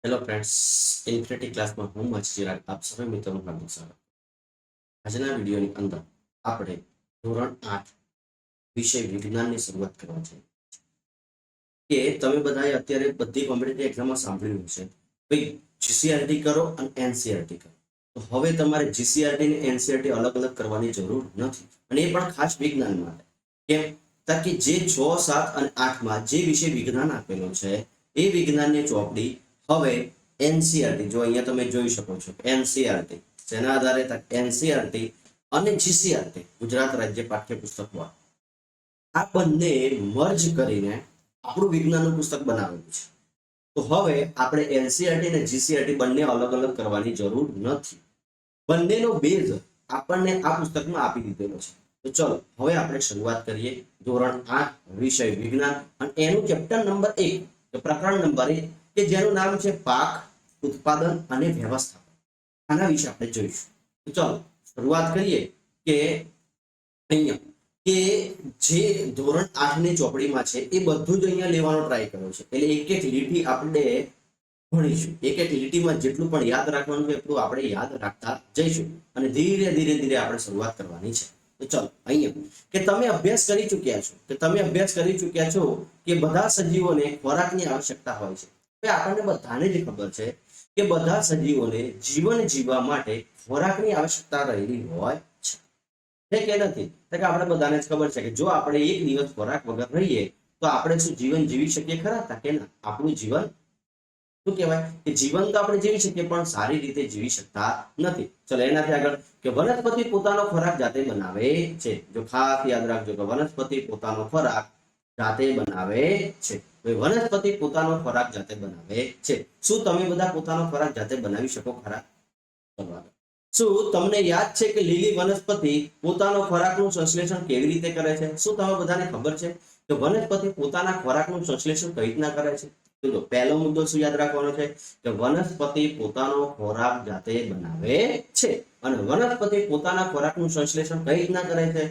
Hello friends, infinity ક્લાસમાં હું ચિરાગ આપ સર્વે મિત્રોનું હાર્દિક સ્વાગત. આજના વિડીયોની અંદર આપણે ધોરણ 8 વિષય વિજ્ઞાનની શરૂઆત કરવા છે. કે તમે બધાએ અત્યારે બધી કોમ્પિટિટિવ એક્ઝામમાં સાંભળ્યું છે ભાઈ, જીસીઆરટી કરો અને એનસીઆરટી કરો. તો હવે તમારે જીસીઆરટી અને એનસીઆરટી અલગ અલગ કરવાની જરૂર નથી, અને એ પણ ખાસ વિજ્ઞાન માટે. કેમ? તાકી જે 6, 7 અને 8 માં જે વિષય વિજ્ઞાન આપેલો છે એ વિજ્ઞાનની ચોપડી હવે એનસીઆરટી, જો અહીંયા તમે જોઈ શકો છો એનસીઆરટી જેના આધારે એનસીઆરટી અને જીસીઆરટી ગુજરાત રાજ્ય પાઠ્યપુસ્તક બોર્ડ આ બંને મર્જ કરીને આપણું વિજ્ઞાનનું પુસ્તક બનાવેલું છે. તો હવે આપણે એનસીઆરટી અને જીસીઆરટી બંને અલગ અલગ કરવાની જરૂર નથી. બંનેનો બેઝ આપણને આ પુસ્તકમાં આપી દીધેલો છે. તો ચલો હવે આપણે શરૂઆત કરીએ. ધોરણ 8 વિષય વિજ્ઞાન અને એનું ચેપ્ટર નંબર 1, પ્રકરણ નંબર 1, કે જેનું નામ છે પાક ઉત્પાદન અને વ્યવસ્થાપન. આના વિશે આપણે જોઈશું. તો ચલો શરૂઆત કરીએ કે અહીંયા કે જે ધોરણ 8 ની ચોપડીમાં છે એ બધું જ અહીંયા લેવાનો ટ્રાય કર્યો છે. એટલે એક એક લીટી આપણે ભણીશું. એક એક લીટીમાં જેટલું પણ યાદ રાખવાનું છે એટલું આપણે યાદ રાખતા જઈશું, અને ધીરે ધીરે ધીરે આપણે શરૂઆત કરવાની છે. તો ચલો અહીંયા કે તમે અભ્યાસ કરી ચૂક્યા છો કે બધા સજીવોને ખોરાકની આવશ્યકતા હોય છે. આપણને બધાને જ ખબર છે કે બધા સજીવોને જીવન જીવવા માટે ખોરાકની આવશ્યકતા રહેલી હોય છે કે નથી? કે આપણે બધાને જ ખબર છે કે જો આપણે એક દિવસ ખોરાક વગર રહીએ તો આપણે શું જીવન જીવી શકીએ ખરા? કે ના? આપણું જીવન શું કહેવાય કે જીવન તો આપણે જીવી શકીએ પણ સારી રીતે જીવી શકતા નથી. ચલો એનાથી આગળ કે વનસ્પતિ પોતાનો ખોરાક જાતે બનાવે છે. જો ખાસ યાદ રાખજો કે વનસ્પતિ પોતાનો ખોરાક જાતે બનાવે છે. વનસ્પતિ પોતાનો ખોરાક જાતે બનાવે છે. શું તમે બધા પોતાનો ખોરાક જાતે બનાવી શકો ખરા? શું તમને યાદ છે કે લીલી વનસ્પતિ પોતાનો ખોરાકનું સંશ્લેષણ કેવી રીતે કરે છે? શું તમે બધાને ખબર છે કે વનસ્પતિ પોતાના ખોરાકનું સંશ્લેષણ કઈ રીતના કરે છે? તો પહેલો મુદ્દો શું યાદ રાખવાનો છે કે વનસ્પતિ પોતાનો ખોરાક જાતે બનાવે છે. અને વનસ્પતિ પોતાના ખોરાકનું સંશ્લેષણ કઈ રીતના કરે છે?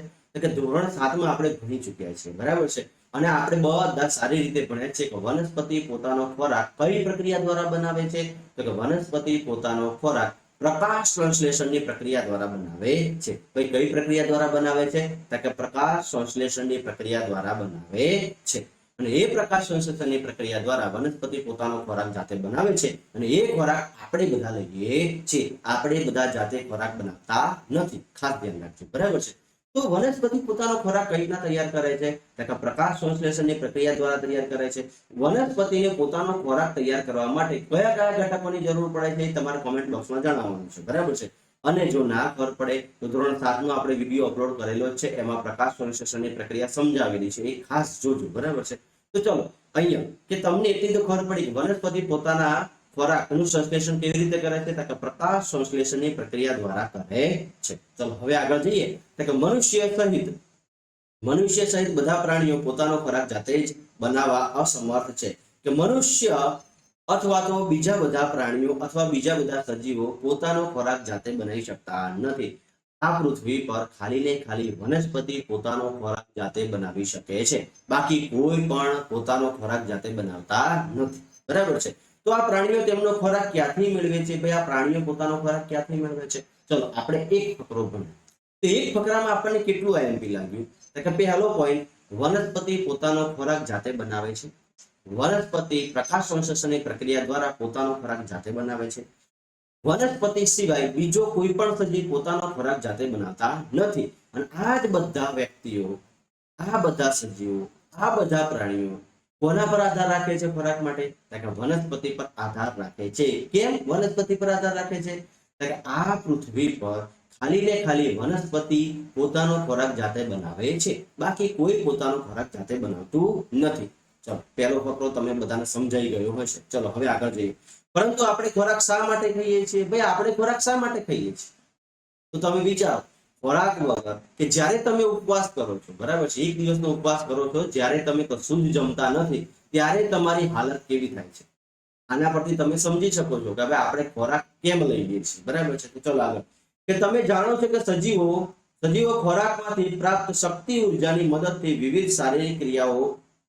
કે ધોરણ 7 માં આપણે ભણી ચૂક્યા છીએ, બરાબર છે. અને આપણે બધા સારી રીતે ભણ્યા છે કે વનસ્પતિ પોતાનો ખોરાક કઈ પ્રક્રિયા દ્વારા બનાવે છે? તો કે વનસ્પતિ પોતાનો ખોરાક પ્રકાશ સંશ્લેષણની પ્રક્રિયા દ્વારા બનાવે છે. કઈ પ્રક્રિયા દ્વારા બનાવે છે? તો કે પ્રકાશ સંશ્લેષણની પ્રક્રિયા દ્વારા બનાવે છે. અને એ પ્રકાશ સંશ્લેષણની પ્રક્રિયા દ્વારા વનસ્પતિ પોતાનો ખોરાક જાતે બનાવે છે. અને એ ખોરાક આપણે બધા લઈએ છીએ. આપણે બધા જાતે ખોરાક બનાવતા નથી, ખાસ ધ્યાન રાખજો, બરાબર છે. તો વનસ્પતિ પોતાનો ખોરાક કઈ રીતના તૈયાર કરે છે? તો પ્રકાશ સંશ્લેષણની પ્રક્રિયા દ્વારા તૈયાર કરે છે. વનસ્પતિને પોતાનો ખોરાક તૈયાર કરવા માટે કયા કયા ઘટકોની જરૂર પડે છે તમારે કોમેન્ટ બોક્સમાં જણાવવાનું છે, બરાબર છે. અને જો ના ખબર પડે તો ધોરણ 7 નો આપણે વિડીયો અપલોડ કરેલો છે, એમાં પ્રકાશ સંશ્લેષણની પ્રક્રિયા સમજાવેલી છે, એ ખાસ જોજો, બરાબર છે. તો ચલો અહીંયા કે તમને એટલી તો ખબર પડી કે વનસ્પતિ પોતાના ખોરાકનું સંશ્લેષણ કેવી રીતે કરે છે? તો પ્રકાશ સંશ્લેષણની પ્રક્રિયા દ્વારા કરે છે. ચલો હવે આગળ જઈએ તો કે મનુષ્ય સહિત બધા પ્રાણીઓ પોતાનો ખોરાક જાતે જ બનાવવા અસમર્થ છે. કે મનુષ્ય અથવા તો બીજા બધા પ્રાણીઓ અથવા બીજા બધા સજીવો પોતાનો ખોરાક જાતે બનાવી શકતા નથી. આ પૃથ્વી પર ખાલી ને ખાલી વનસ્પતિ પોતાનો ખોરાક જાતે બનાવી શકે છે, બાકી કોઈ પણ પોતાનો ખોરાક જાતે બનાવતા નથી, બરાબર છે. તો આ પ્રાણીઓ તેમનો ખોરાક ક્યાંથી મેળવે છે? ભાઈ, આ પ્રાણીઓ પોતાનો ખોરાક ક્યાંથી મેળવે છે? ચલો આપણે એક ફકરો ભણીએ. તો એક ફકરામાં આપણને કેટલું આઈએમપી લાગ્યું? તો કે પહેલો પોઈન્ટ, વનસ્પતિ પોતાનો ખોરાક જાતે બનાવે છે. વનસ્પતિ પ્રકાશ સંશ્લેષણની પ્રક્રિયા દ્વારા પોતાનો ખોરાક જાતે બનાવે છે. વનસ્પતિ સિવાય બીજો કોઈ પણ સજીવ પોતાનો ખોરાક જાતે બનાવતા નથી. અને આ જ બધા વ્યક્તિઓ, આ બધા સજીવો, આ બધા પ્રાણીઓ કોના પર આધાર રાખે છે ખોરાક માટે? કે વનસ્પતિ પર આધાર રાખે છે. કેમ વનસ્પતિ પર આધાર રાખે છે? કે આ પૃથ્વી પર ખાલી ને ખાલી વનસ્પતિ પોતાનો ખોરાક જાતે બનાવે છે, બાકી કોઈ પોતાનો ખોરાક જાતે બનાવતું નથી. ચલો પહેલો ફકરો તમે બધાને સમજાઈ ગયો હશે. ચલો હવે આગળ જઈએ. પરંતુ આપણે ખોરાક શા માટે ખાઈએ છીએ? ભાઈ, આપણે ખોરાક શા માટે ખાઈએ છીએ? તો તમે વિચારો, ખોરાક વગર કે જ્યારે તમે ઉપવાસ કરો છો, બરાબર છે, એક દિવસનો ઉપવાસ કરો છો, જ્યારે તમે કશું જ જમતા નથી ત્યારે તમારી હાલત કેવી થાય છે? આના પરથી તમે સમજી શકો છો કે હવે આપણે ખોરાક કેમ લઈએ છીએ, બરાબર છે. તો ચલો આગળ કે તમે જાણો છો કે સજીવો ખોરાકમાંથી પ્રાપ્ત શક્તિ ઉર્જાની મદદથી વિવિધ શારીરિક ક્રિયાઓ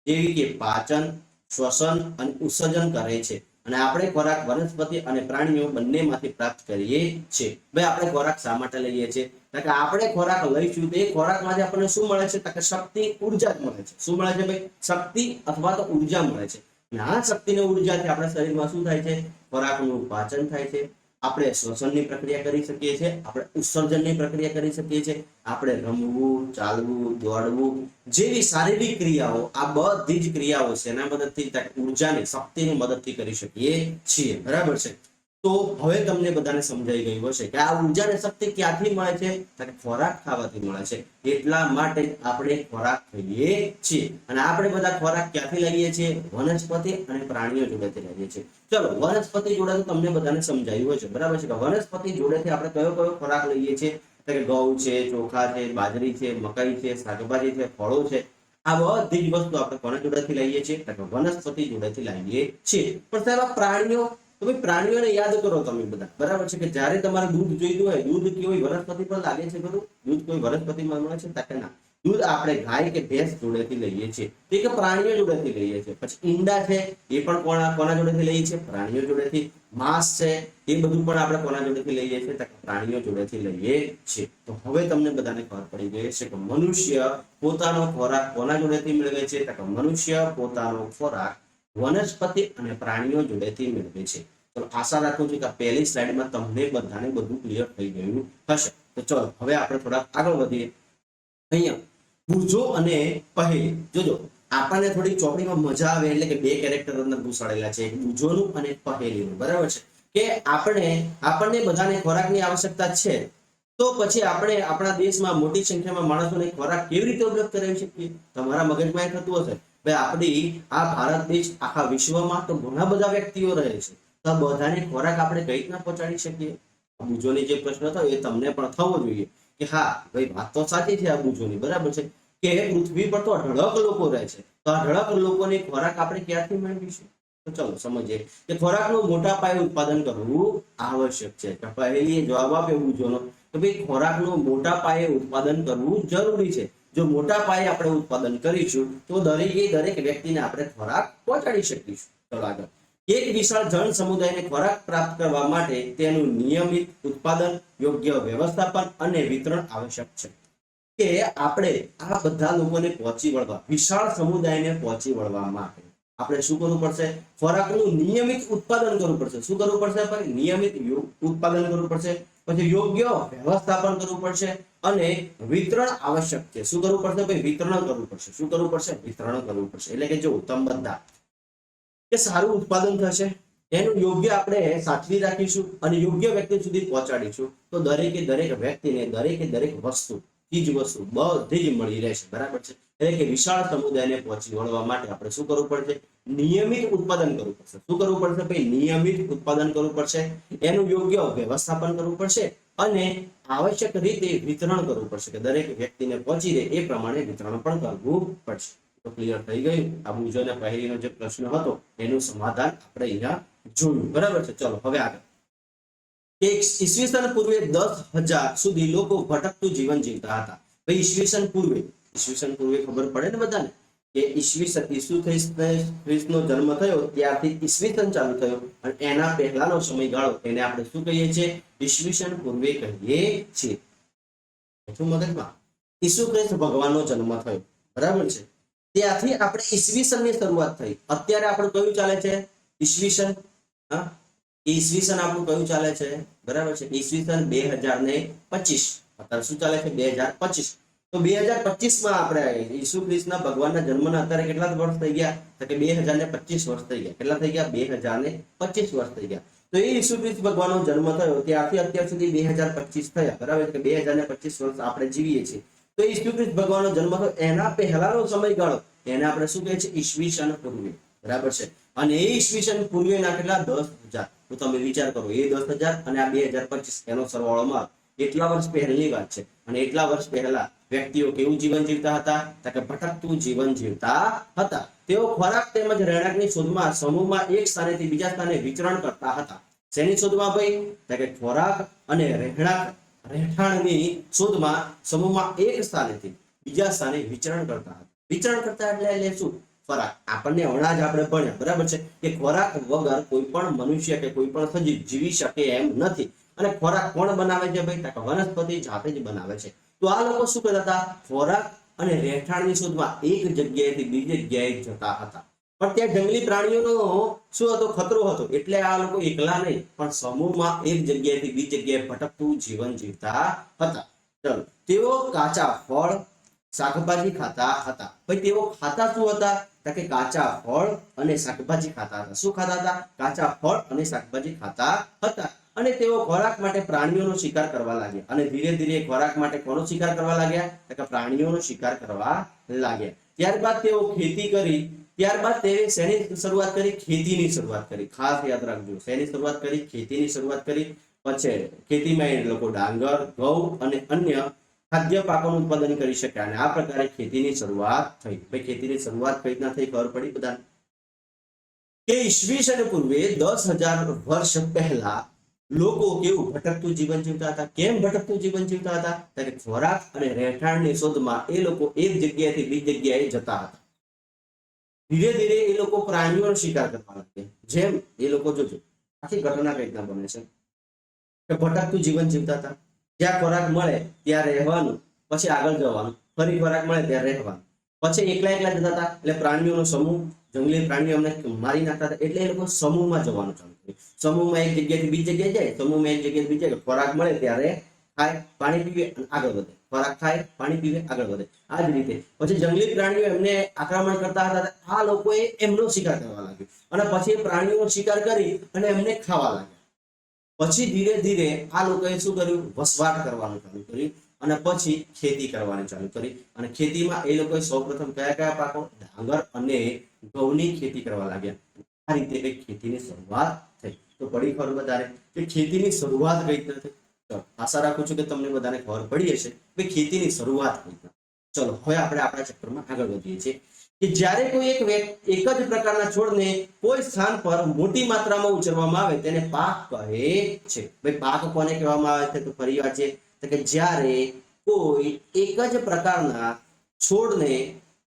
જેવી કે પાચન, શ્વસન અને ઉત્સર્જન કરે છે. અને આપણે ખોરાક વનસ્પતિ અને પ્રાણીઓ બંનેમાંથી પ્રાપ્ત કરીએ છીએ. ભાઈ આપણે ખોરાક શા માટે લઈએ છીએ? કે આપણે ખોરાક લઈશું તો એ ખોરાકમાંથી આપણને શું મળે છે? કે શક્તિ, ઉર્જા જ મળે છે. શું મળે છે ભાઈ? શક્તિ અથવા તો ઉર્જા મળે છે. અને આ શક્તિ અને ઉર્જાથી આપણા શરીરમાં શું થાય છે? ખોરાકનું પાચન થાય છે, આપણે શ્વસનની પ્રક્રિયા કરી શકીએ છીએ, આપણે ઉત્સર્જનની પ્રક્રિયા કરી શકીએ છીએ, આપણે રમવું, ચાલવું, દોડવું જેવી શારીરિક ક્રિયાઓ, આ બધી જ ક્રિયાઓ છે એના મદદથી ઉર્જાની, શક્તિની મદદથી કરી શકીએ છીએ. બરાબર છે? તો હવે તમને બધાને સમજાઈ ગયું હશે કે આ ઉર્જા અને શક્તિ ક્યાંથી મળે છે? કે ખોરાક ખાવાથી મળે છે. એટલા માટે આપણે ખોરાક ખાઈએ છીએ. અને આપણે બધા ખોરાક ક્યાંથી લઈએ છીએ? વનસ્પતિ અને પ્રાણીઓ જોડેથી લઈએ છીએ. ચલો, વનસ્પતિ જોડે તો તમને બધાને સમજાયું હશે. બરાબર છે? કે વનસ્પતિ જોડેથી આપણે કયો કયો ખોરાક લઈએ છીએ? કે ઘઉં છે, ચોખા છે, બાજરી છે, મકાઈ છે, શાકભાજી છે, ફળો છે. આ બધી જ વસ્તુ આપણે કોના જોડેથી લઈએ છીએ? વનસ્પતિ જોડેથી લઈએ છીએ. પણ સાહેબ પ્રાણીઓ, તો ભાઈ પ્રાણીઓને યાદ કરો તમે બધા. બરાબર છે? કે જ્યારે તમારે દૂધ જોઈતું હોય, દૂધ કોઈ વનસ્પતિ પર લાગે છે ખરું? દૂધ કોઈ વનસ્પતિમાં મળે છે? કે ના. દૂધ આપણે ગાય કે ભેંસ જોડેથી લઈએ છીએ, તે કે પ્રાણીઓ જોડેથી લઈએ છીએ. પછી ઈંડા છે એ પણ કોના જોડેથી લઈએ છીએ? પ્રાણીઓ જોડેથી. માંસ છે એ બધું પણ આપણે કોના જોડેથી લઈએ છીએ? પ્રાણીઓ જોડેથી લઈએ છીએ. તો હવે તમને બધાને ખબર પડી ગઈ છે કે મનુષ્ય પોતાનો ખોરાક કોના જોડેથી મેળવે છે? કે મનુષ્ય પોતાનો ખોરાક વનસ્પતિ અને પ્રાણીઓ જોડેથી મેળવે છે. તો આશા રાખું છું કે પહેલી સ્લાઇડમાં તમને બધાને બધું ક્લિયર થઈ ગયું હશે. તો ચલો હવે આપણે થોડા આગળ વધીએ. અહીંયા બુજો અને પહેલી જોજો, આપણને થોડી ચોપડીમાં મજા આવે એટલે કે બે કેરેક્ટર અંદર ઘુસાડેલા છે, બુજોનું અને પહેલીનું. બરાબર છે? કે આપણને બધાને ખોરાકની આવશ્યકતા છે, તો પછી આપણે આપણા દેશમાં મોટી સંખ્યામાં માણસોને ખોરાક કેવી રીતે ઉપલબ્ધ કરાવી શકીએ? તમારા મગજમાં એ થતું હશે ભાઈ આપણી આ ભારત દેશ આખા વિશ્વમાં તો ઘણા બધા વ્યક્તિઓ રહે છે, તો બધાને ખોરાક આપણે કઈ રીતના પહોંચાડી શકીએ? બુજોની જે પ્રશ્ન થયો એ તમને પણ થવો જોઈએ કે હા ભાઈ વાત તો સાચી છે આ બુજોની. બરાબર છે? કે પૃથ્વી પર તો અઢળક લોકો રહે છે, તો અઢળક લોકોને ખોરાક આપણે ક્યાંથી મેળવીશું? તો ચલો સમજીએ કે ખોરાકનું મોટા પાયે ઉત્પાદન કરવું આવશ્યક છે. તો પહેલી જવાબ આપ્યો બુજોનો કે ભાઈ ખોરાકનું મોટા પાયે ઉત્પાદન કરવું જરૂરી છે. જો મોટા પાયે આપણે ઉત્પાદન કરીશું તો દરેક વ્યક્તિને આપણે ખોરાક પહોંચાડી શકીશું. ચલો આગળ. એક વિશાળ જન સમુદાયને ખોરાક પ્રાપ્ત કરવા માટે તેનું નિયમિત ઉત્પાદન, યોગ્ય વ્યવસ્થાપન અને વિતરણ આવશ્યક છે. કે આપણે આ બધા લોકોને પહોંચી વળવા, વિશાળ સમુદાયને પહોંચી વળવા માટે આપણે શું કરવું પડશે? ખોરાકનું નિયમિત ઉત્પાદન કરવું પડશે. શું કરવું પડશે? નિયમિત ઉત્પાદન કરવું પડશે. પછી યોગ્ય વ્યવસ્થાપન કરવું પડશે અને વિતરણ આવશ્યક છે. શું કરવું પડશે? ભાઈ વિતરણ કરવું પડશે. શું કરવું પડશે? વિતરણ કરવું પડશે. એટલે કે જો તમે બધા કે સારું ઉત્પાદન થશે, એનું યોગ્ય આપણે સાચવી રાખીશું અને યોગ્ય વ્યક્તિ સુધી પહોંચાડીશું, તો દરેક વ્યક્તિને દરેક વસ્તુ, ચીજ વસ્તુ બધી જ મળી રહેશે. બરાબર છે? એટલે કે વિશાળ સમુદાયને પહોંચી વળવા માટે આપણે શું કરવું પડશે? નિયમિત ઉત્પાદન કરવું પડશે. શું કરવું પડશે ભાઈ? નિયમિત ઉત્પાદન કરવું પડશે, એનું યોગ્ય વ્યવસ્થાપન કરવું પડશે અને આવશ્યક રીતે વિતરણ કરવું પડશે કે દરેક વ્યક્તિને પહોંચી રહે એ પ્રમાણે વિતરણ પણ કરવું પડશે. તો ક્લિયર થઈ ગયું? આ બુજો અને પહેલીનો જે પ્રશ્ન હતો એનું સમાધાન આપણે અહીંયા જોયું. બરાબર છે? ચલો હવે આગળ. ઈસવીસન પૂર્વે 10,000 સુધી લોકો ભટકતું જીવન જીવતા હતા. ભાઈ ઈસવીસન પૂર્વે ખબર પડે ને બધાને કે ઈસુ ખ્રિસ્તનો જન્મ થયો ત્યારથી ઈસવીસન ચાલુ થયો અને એના પહેલાનો સમયગાળો એને આપણે શું કહીએ છીએ? ઈસવીસન પૂર્વે કહીએ છીએ. મગજમાં ઈસુ ખ્રિસ્ત ભગવાનનો જન્મ થયો. બરાબર છે? ત્યાંથી આપણે ઈસવીસનની શરૂઆત થઈ. અત્યારે આપણું કયું ચાલે છે? ઈસવીસન. હા, ઈસવીસન આપણું કયું ચાલે છે? બરાબર છે? ઈસવીસન 2025. અત્યારે શું ચાલે છે? 2025. તો 2025 માં આપણે ઈસુ ખ્રિસ્તના ભગવાનના જન્મના અત્યારે કેટલા વર્ષ થઈ ગયા? તો કે 2025 વર્ષ થઈ ગયા. કેટલા થઈ ગયા? 2025 વર્ષ થઈ ગયા. તો એ ઈસુ ખ્રિસ્ત ભગવાનનો જન્મ થયો ત્યારથી અત્યાર સુધી 2025 થયા. બરાબર? કે 2025 વર્ષ આપણે જીવીએ છીએ. તો ઈસુ ખ્રિસ્ત ભગવાનનો જન્મ થયો એના પહેલાનો સમયગાળો એને આપણે શું કહે છે? ઈસવીસન પૂર્વે. બરાબર છે? અને એ ઈસવીસન પૂર્વેના કેટલા? 10,000. તો તમે વિચાર કરો, એ 10,000 અને આ 2025 એનો સરવાળો મારો. એટલા વર્ષ પહેલાની વાત છે. અને એટલા વર્ષ પહેલા વ્યક્તિઓ કેવું જીવન જીવતા હતા? કે ભટકતું જીવન જીવતા હતા. તેઓ ખોરાક તેમજ રહેણાંકની શોધમાં સમૂહમાં એક સ્થાનેથી બીજા સ્થાને વિચરણ કરતા હતા. શેની શોધમાં ભાઈ? કે ખોરાક અને રહેઠાણની શોધમાં સમૂહમાં એક સ્થાનેથી બીજા સ્થાને વિચરણ કરતા હતા. વિચરણ કરતા એટલે શું? ખોરાક આપણને હમણાં જ આપણે ભણ્યા બરાબર છે કે ખોરાક વગર કોઈ પણ મનુષ્ય કે કોઈ પણ સજીવ જીવી શકે એમ નથી અને ખોરાક કોણ બનાવે છે ભાઈ તો વનસ્પતિ જાતે જ બનાવે છે તો આ લોકો શું કરતા હતા ખોરાક અને રહેઠાણની શોધમાં એક જગ્યાએથી બીજી જગ્યાએ જતા હતા પણ ત્યાં જંગલી પ્રાણીઓનો શું હતો ખતરો હતો એટલે આ લોકો એકલા નહીં પણ સમૂહમાં એક જગ્યાએથી બીજી જગ્યાએ ભટકતું જીવન જીવતા હતા ચલો તેઓ કાચા ફળ શાકભાજી ખાતા હતા ભાઈ તેઓ ખાતા શું હતા કે કાચા ફળ અને શાકભાજી ખાતા હતા શું ખાતા હતા કાચા ફળ અને શાકભાજી ખાતા હતા અને તેઓ ખોરાક માટે પ્રાણીઓનો શિકાર કરવા લાગ્યા અને ધીરે ધીરે ખોરાક માટે કોનો શિકાર કરવા લાગ્યા કે પ્રાણીઓનો શિકાર કરવા લાગ્યા ત્યારબાદ તેઓ ખેતી કરી ત્યારબાદ તેઓ શેની શરૂઆત કરી ખેતીની શરૂઆત કરી ખાસ યાદ રાખજો શેની શરૂઆત કરી ખેતીની શરૂઆત કરી પછી ખેતીમાં એ લોકો ડાંગર ઘઉં અને અન્ય ખાદ્ય પાકોનું ઉત્પાદન કરી શક્યા અને આ પ્રકારે ખેતીની શરૂઆત થઈ ભાઈ ખેતીની શરૂઆત કઈ રીતના થઈ ખબર પડી બધાને કે ઈસવીસન પૂર્વે 10,000 વર્ષ પહેલા લોકો કેવું ભટકતું જીવન જીવતા હતા કેમ ભટકતું જીવન જીવતા હતા કે ખોરાક અને રહેઠાણની શોધમાં એ લોકો એક જગ્યાએથી બીજી જગ્યાએ જતા હતા ધીરે ધીરે એ લોકો પ્રાણીઓનો શિકાર કરવા લાગ્યા જેમ એ લોકો જોજો આખી ઘટના કઈ રીતના બને છે કે ભટકતું જીવન જીવતા હતા જ્યાં ખોરાક મળે ત્યાં રહેવાનું પછી આગળ જવાનું ફરી ખોરાક મળે ત્યાં રહેવાનું પછી એકલા એકલા જતા હતા એટલે પ્રાણીઓનો સમૂહ જંગલી પ્રાણીઓ અમને મારી નાખતા હતા એટલે એ લોકો સમૂહમાં જવાનું ચાલુ કર્યું સમૂહમાં એક જગ્યાએથી બીજી જગ્યાએ જાય સમૂહમાં એક જગ્યાએથી બીજી જગ્યાએ ખોરાક મળે ત્યારે ખાય પાણી પીવે અને આગળ વધે ખોરાક ખાય પાણી પીવે આગળ વધે આ જ રીતે પછી જંગલી પ્રાણીઓ એમને આક્રમણ કરતા હતા આ લોકોએ એમનો શિકાર કરવા લાગ્યો અને પછી પ્રાણીઓનો શિકાર કરી અને એમને ખાવા લાગ્યા પછી ધીરે ધીરે આ લોકોએ શું કર્યું વસવાટ કરવાનું ચાલુ કર્યું અને પછી ખેતી કરવાની ચાલુ કરી અને ખેતીમાં એ લોકોએ સૌપ્રથમ કયા કયા પાકો ડાંગર અને ઘઉંની ખેતી કરવા લાગ્યા આ રીતે કઈ ખેતીની શરૂઆત થઈ તો પડી ખબર બધાને કે ખેતીની શરૂઆત કઈ રીતે થઈ આશા રાખું છું કે તમને બધાને ખબર પડી હશે કે ખેતીની શરૂઆત કઈ રીતે ચલો હવે આપણે આપણા ચેપ્ટરમાં આગળ વધીએ છીએ કે જ્યારે કોઈ એક જ પ્રકારના છોડને કોઈ સ્થાન પર મોટી માત્રામાં ઉછેરવામાં આવે તેને પાક કહે છે ભાઈ પાક કોને કહેવામાં આવે છે તો ફરી વાર છે કે જ્યારે કોઈ એક જ પ્રકારના છોડને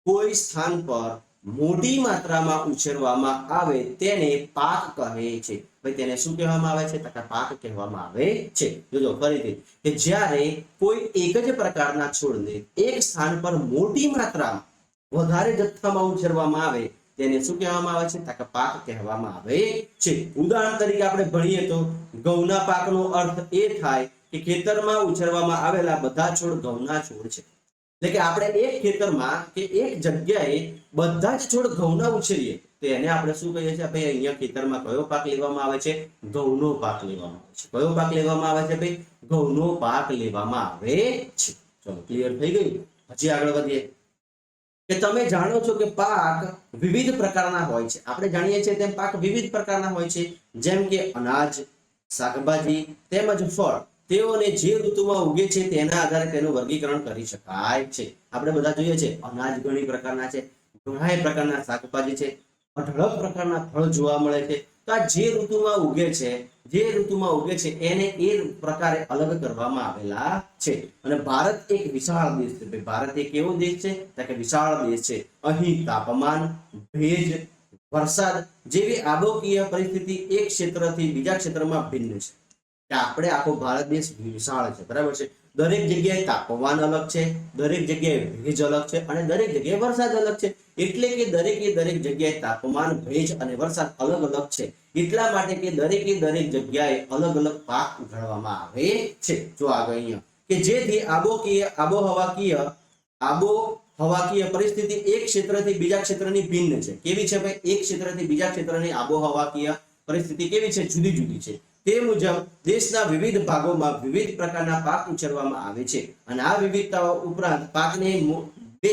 કોઈ સ્થાન પર મોટી માત્રામાં ઉછેરવામાં આવે તેને પાક કહે છે ભાઈ તેને શું કહેવામાં આવે છે તો પાક કહેવામાં આવે છે જોજો ફરીથી કે જ્યારે કોઈ એક જ પ્રકારના છોડને એક સ્થાન પર મોટી માત્રામાં વધારે જથ્થામાં ઉછેરવામાં આવે તેને શું કહેવામાં આવે છે તો પાક કહેવામાં આવે છે ઉદાહરણ તરીકે આપણે ભણીએ તો ઘઉંના પાકનો અર્થ એ થાય કે ખેતરમાં ઉછેરવામાં આવેલા બધા છોડ ઘઉંના છોડ છે એટલે કે આપણે એક ખેતરમાં કે એક જગ્યાએ બધા જ છોડ ઘઉંના ઉછેરીએ તો એને આપણે શું કહીએ છીએ ભાઈ અહીંયા ખેતરમાં કયો પાક લેવામાં આવે છે ઘઉંનો પાક લેવામાં આવે છે કયો પાક લેવામાં આવે છે ભાઈ ઘઉંનો પાક લેવામાં આવે છે ચલો ક્લિયર થઈ ગયું હજી આગળ વધીએ કે તમે જાણો છો કે પાક વિવિધ પ્રકારના હોય છે આપણે જાણીએ છીએ તેમ પાક વિવિધ પ્રકારના હોય છે જેમ કે અનાજ શાકભાજી તેમજ ફળ તેઓને જે ઋતુમાં ઉગે છે તેના આધારે તેનું વર્ગીકરણ કરી શકાય છે આપણે બધા જોઈએ છે અનાજ ઘણી પ્રકારના છે ઘણા પ્રકારના શાકભાજી છે અઢળક પ્રકારના ફળ જોવા મળે છે તો આ જે ઋતુમાં ઉગે છે એને એ પ્રકારે અલગ કરવામાં આવેલા છે અને ભારત એક વિશાળ દેશ છે ભારત એક એવો દેશ છે કે વિશાળ દેશ છે અહીં તાપમાન ભેજ વરસાદ જેવી આબોકીય પરિસ્થિતિ એક ક્ષેત્રથી બીજા ક્ષેત્રમાં ભિન્ન છે કે આપણે આખો ભારત દેશ વિશાળ છે બરાબર છે દરેક જગ્યાએ તાપમાન અલગ છે દરેક જગ્યાએ ભેજ અલગ છે અને દરેક જગ્યાએ વરસાદ અલગ છે એટલે કે દરેક જગ્યાએ તાપમાન ભેજ અને વરસાદ અલગ અલગ છે એટલા માટે કે દરેક જગ્યાએ અલગ અલગ પાક ઉગાડવામાં આવે છે જો આગળ અહીંયા કે જેથી આબોહવાકીય પરિસ્થિતિ એક ક્ષેત્રથી બીજા ક્ષેત્રની ભિન્ન છે કેવી છે ભાઈ એક ક્ષેત્રથી બીજા ક્ષેત્રની આબોહવાકીય પરિસ્થિતિ કેવી છે જુદી જુદી છે તે મુજબ દેશના વિવિધ ભાગોમાં વિવિધ પ્રકારના પાક ઉછેરવામાં આવે છે અને આ વિવિધતાઓ ઉપરાંત પાકને બે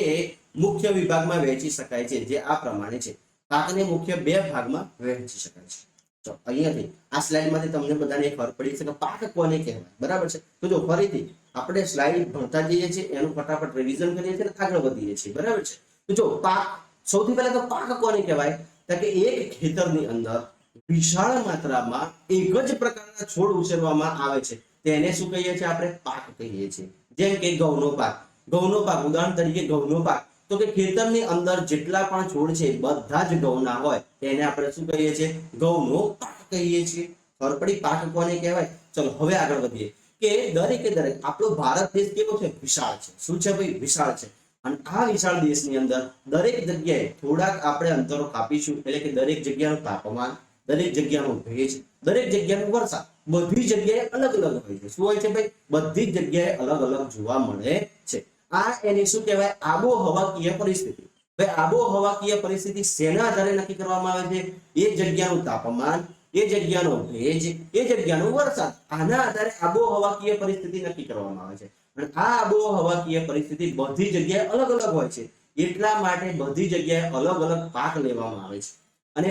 મુખ્ય વિભાગમાં વહેંચી શકાય છે જે આ પ્રમાણે છે પાકને મુખ્ય બે ભાગમાં વહેંચી શકાય છે તો અહીંયાથી આ સ્લાઇડમાંથી તમને બધાને ખબર પડી છે કે પાક કોને કહેવાય બરાબર છે તો જો ફરીથી આપણે સ્લાઇડ ભણતા જઈએ છીએ એનું ફટાફટ રિવિઝન કરીએ છીએ અને આગળ વધીએ છીએ બરાબર છે તો જો પાક સૌથી પહેલા તો પાક કોને કહેવાય તો કે એક ખેતરની અંદર વિશાળ માત્રામાં એક જ પ્રકારના છોડ ઉછેરવામાં આવે છે તેને શું કહીએ છીએ આપણે પાક કહીએ છીએ જેમ કે ઘઉંનો પાક ઉદાહરણ તરીકે ઘઉંનો પાક તો કે ખેતરની અંદર જેટલા પણ છોડ છે બધા જ ઘઉંના હોય તેને આપણે શું કહીએ છીએ? ઘઉંનો પાક કહીએ છીએ. ખબર પડી પાક કોને કહેવાય? ચલો હવે આગળ વધીએ કે દરેકે દરેક આપણો ભારત દેશ કેવો છે? વિશાળ છે. શું છે ભાઈ? વિશાળ છે. અને આ વિશાળ દેશની અંદર દરેક જગ્યાએ થોડાક આપણે અંતરો કાપીશું, એટલે કે દરેક જગ્યાનું તાપમાન, દરેક જગ્યાનો ભેજ, દરેક જગ્યાનો વરસાદ બધી જગ્યાએ અલગ અલગ હોય છે. શું હોય છે ભાઈ? બધી જગ્યાએ અલગ અલગ જોવા મળે છે. આ એની શું કહેવાય? આબોહવાકીય પરિસ્થિતિ. ભાઈ આબોહવાકીય પરિસ્થિતિ શેના આધારે નક્કી કરવામાં આવે છે? એ જગ્યાનું તાપમાન, એ જગ્યાનો ભેજ, એ જગ્યાનો વરસાદ, આના આધારે આબોહવાકીય પરિસ્થિતિ નક્કી કરવામાં આવે છે. અને આ આબોહવાકીય પરિસ્થિતિ બધી જગ્યાએ અલગ અલગ હોય છે. એટલા માટે બધી જગ્યાએ અલગ અલગ પાક લેવામાં આવે છે. અને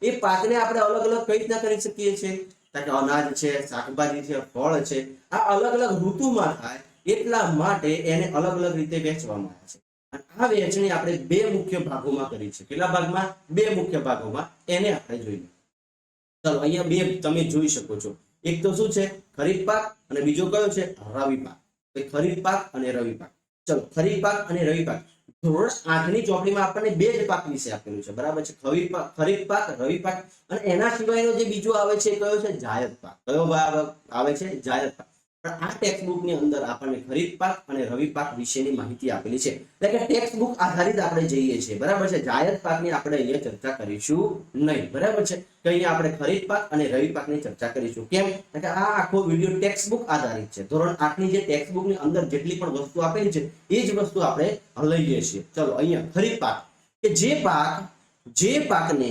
એ પાકને આપણે અલગ અલગ કઈ રીતના કરી શકીએ છીએ? કે અનાજ છે, શાકભાજી છે, ફળ છે, આ અલગ અલગ ઋતુમાં થાય એટલા માટે એને અલગ અલગ રીતે વેચવામાં આવે છે. અને આ વેચણી આપણે બે મુખ્ય ભાગોમાં કરી છે. કેટલા ભાગમાં? બે મુખ્ય ભાગોમાં. એને આપણે જોઈએ. ચાલો અહીંયા બે તમે જોઈ શકો છો. એક તો શું છે? ખરીફ પાક, અને બીજો કયો છે? રવિ પાક. ખરીફ પાક અને રવિ પાક. ચલો ખરીફ પાક અને રવિ પાક. ધોરણ 8 ની ચોપડીમાં આપણને બે જ પાક વિશે આપેલું છે. બરાબર છે? ખરીફ પાક, રવિ પાક, અને એના સિવાયનો જે બીજો આવે છે કયો છે? જાયદ પાક. કયો આવે છે? જાયદ પાક. પણ આ ટેક્સ્ટ બુક ની અંદર આપણને ખરીફ પાક અને રવિ પાક વિશેની માહિતી આપેલી છે. એટલે કે ટેક્સ્ટ બુક આધારિત આપણે જઈએ છીએ. બરાબર છે? જાયદ પાકની આપણે અહીંયા ચર્ચા કરીશું નહીં. બરાબર છે? કે અહીંયા આપણે ખરીફ પાક અને રવિ પાકની ચર્ચા કરીશું. કેમ? કે આ આખો વિડિયો ટેક્સ્ટ બુક આધારિત છે. ધોરણ 8 ની જે ટેક્સ્ટ બુક ની અંદર જેટલી પણ વસ્તુ આપેલી છે એ જ વસ્તુ આપણે લઈએ છીએ. ચલો અહીંયા ખરીફ પાક, કે જે પાકને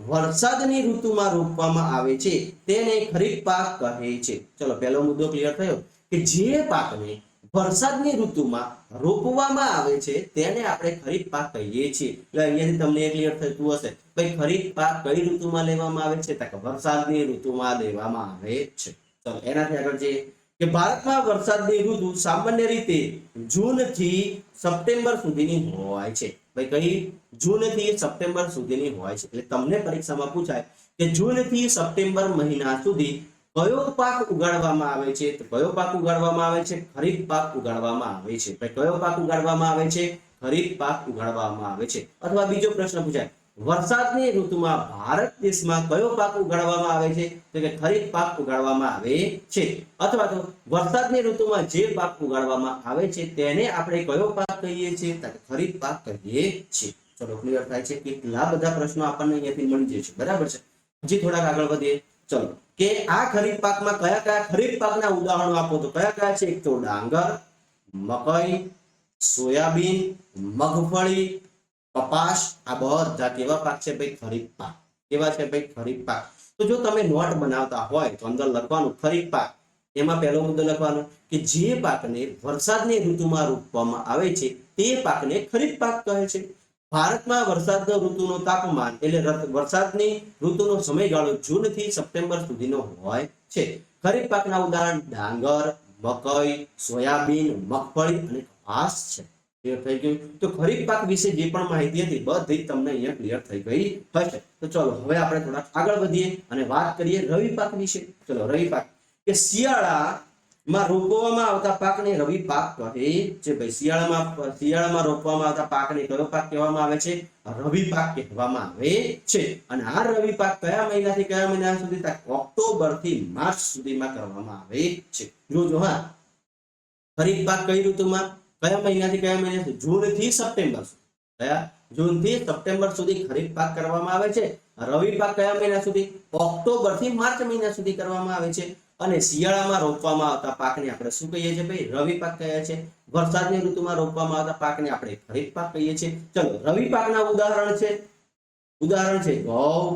વરસાદની ઋતુમાં રોપવામાં આવે છે તેને ખરીફ પાક કહે છે. ચલો પહેલો મુદ્દો ક્લિયર થયો કે જે પાકને વરસાદની ઋતુમાં રોપવામાં આવે છે તેને આપણે ખરીફ પાક કહીએ છીએ. એટલે અહીંયાથી તમને એ ક્લિયર થતું હશે ભાઈ ખરીફ પાક કઈ ઋતુમાં લેવામાં આવે છે? તો વરસાદની ઋતુમાં લેવામાં આવે છે. ચલો એનાથી આગળ જઈએ કે ભારતમાં વરસાદની ઋતુ સામાન્ય રીતે જૂન થી સપ્ટેમ્બર સુધીની હોય છે. ભાઈ કઈ? જૂન થી સપ્ટેમ્બર સુધીની હોય છે. એટલે તમને પરીક્ષામાં પૂછાય કે જૂન થી સપ્ટેમ્બર મહિના સુધી કયો પાક ઉગાડવામાં આવે છે? તો કયો પાક ઉગાડવામાં આવે છે? ખરીફ પાક ઉગાડવામાં આવે છે. ભાઈ કયો પાક ઉગાડવામાં આવે છે? ખરીફ પાક ઉગાડવામાં આવે છે. અથવા બીજો પ્રશ્ન પૂછાય વરસાદની ઋતુમાં ભારત દેશમાં કયો પાક ઉગાડવામાં આવે છે? તો કે ખરીફ પાક ઉગાડવામાં આવે છે. અથવા તો વરસાદની ઋતુમાં જે પાક ઉગાડવામાં આવે છે તેને આપણે કયો પાક કહીએ છીએ? તો ખરીફ પાક કહીએ છીએ. ચલો ક્લિયર થાય છે? કેટલા બધા પ્રશ્નો આપણને અહીંયાથી મળી જશે. બરાબર છે? હજી થોડાક આગળ વધીએ. ચલો કે આ ખરીફ પાકમાં કયા કયા ખરીફ પાકના ઉદાહરણો આપો તો કયા કયા છે? એક તો ડાંગર, મકઈ, સોયાબીન, મગફળી, કપાસ, આ બધા કેવા પાક છે ભાઈ? ખરીફ પાક. કેવા છે ભાઈ? ખરીફ પાક. તો જો તમે નોટ બનાવતા હોય તો અંદર લખવાનું ખરીફ પાક. એમાં પહેલો મુદ્દો લખવાનો કે જે પાકને વરસાદની ઋતુમાં રોપવામાં આવે છે તે પાકને ખરીફ પાક કહે છે. ભારતમાં વરસાદની ઋતુનો તાપમાન એટલે વરસાદની ઋતુનો સમયગાળો જૂન થી સપ્ટેમ્બર સુધીનો હોય છે. ખરીફ પાકના ઉદાહરણ ડાંગર, મકઈ, સોયાબીન, મગફળી અને કપાસ છે. ક્લિયર થઈ ગયું? તો ખરીફ પાક વિશે જે પણ માહિતી હતી બધી તમને અહીંયા ક્લિયર થઈ ગઈ હશે. તો ચલો હવે આપણે થોડા આગળ વધીએ અને વાત કરીએ રવિ પાક વિશે. ચલો રવિ પાક કે શિયાળામાં રોપવામાં આવતા પાકને રવિ પાક કહે છે. ભાઈ શિયાળામાં રોપવામાં આવતા પાકને કયો પાક કહેવામાં આવે છે? રવિ પાક કહેવામાં આવે છે. અને આ રવિ પાક કયા મહિનાથી કયા મહિના સુધી? ઓક્ટોબર થી માર્ચ સુધીમાં કરવામાં આવે છે. જોજો હા, ખરીફ પાક કઈ ઋતુમાં કયા મહિનાથી કયા મહિના સુધી? જૂન થી સપ્ટેમ્બર સુધી. કયા? જૂન થી સપ્ટેમ્બર સુધી ખરીફ પાક કરવામાં આવે છે. રવિ પાક કયા મહિના સુધી? ઓક્ટોબર થી માર્ચ મહિના સુધી કરવામાં આવે છે. અને શિયાળામાં રોપવામાં આવતા પાકને આપણે શું કહીએ છીએ ભાઈ? રવિ પાક કહીએ છીએ. વરસાદની ઋતુમાં રોપવામાં આવતા પાકને આપણે ખરીફ પાક કહીએ છીએ. ચલો રવિ પાકના ઉદાહરણ છે ઘઉં,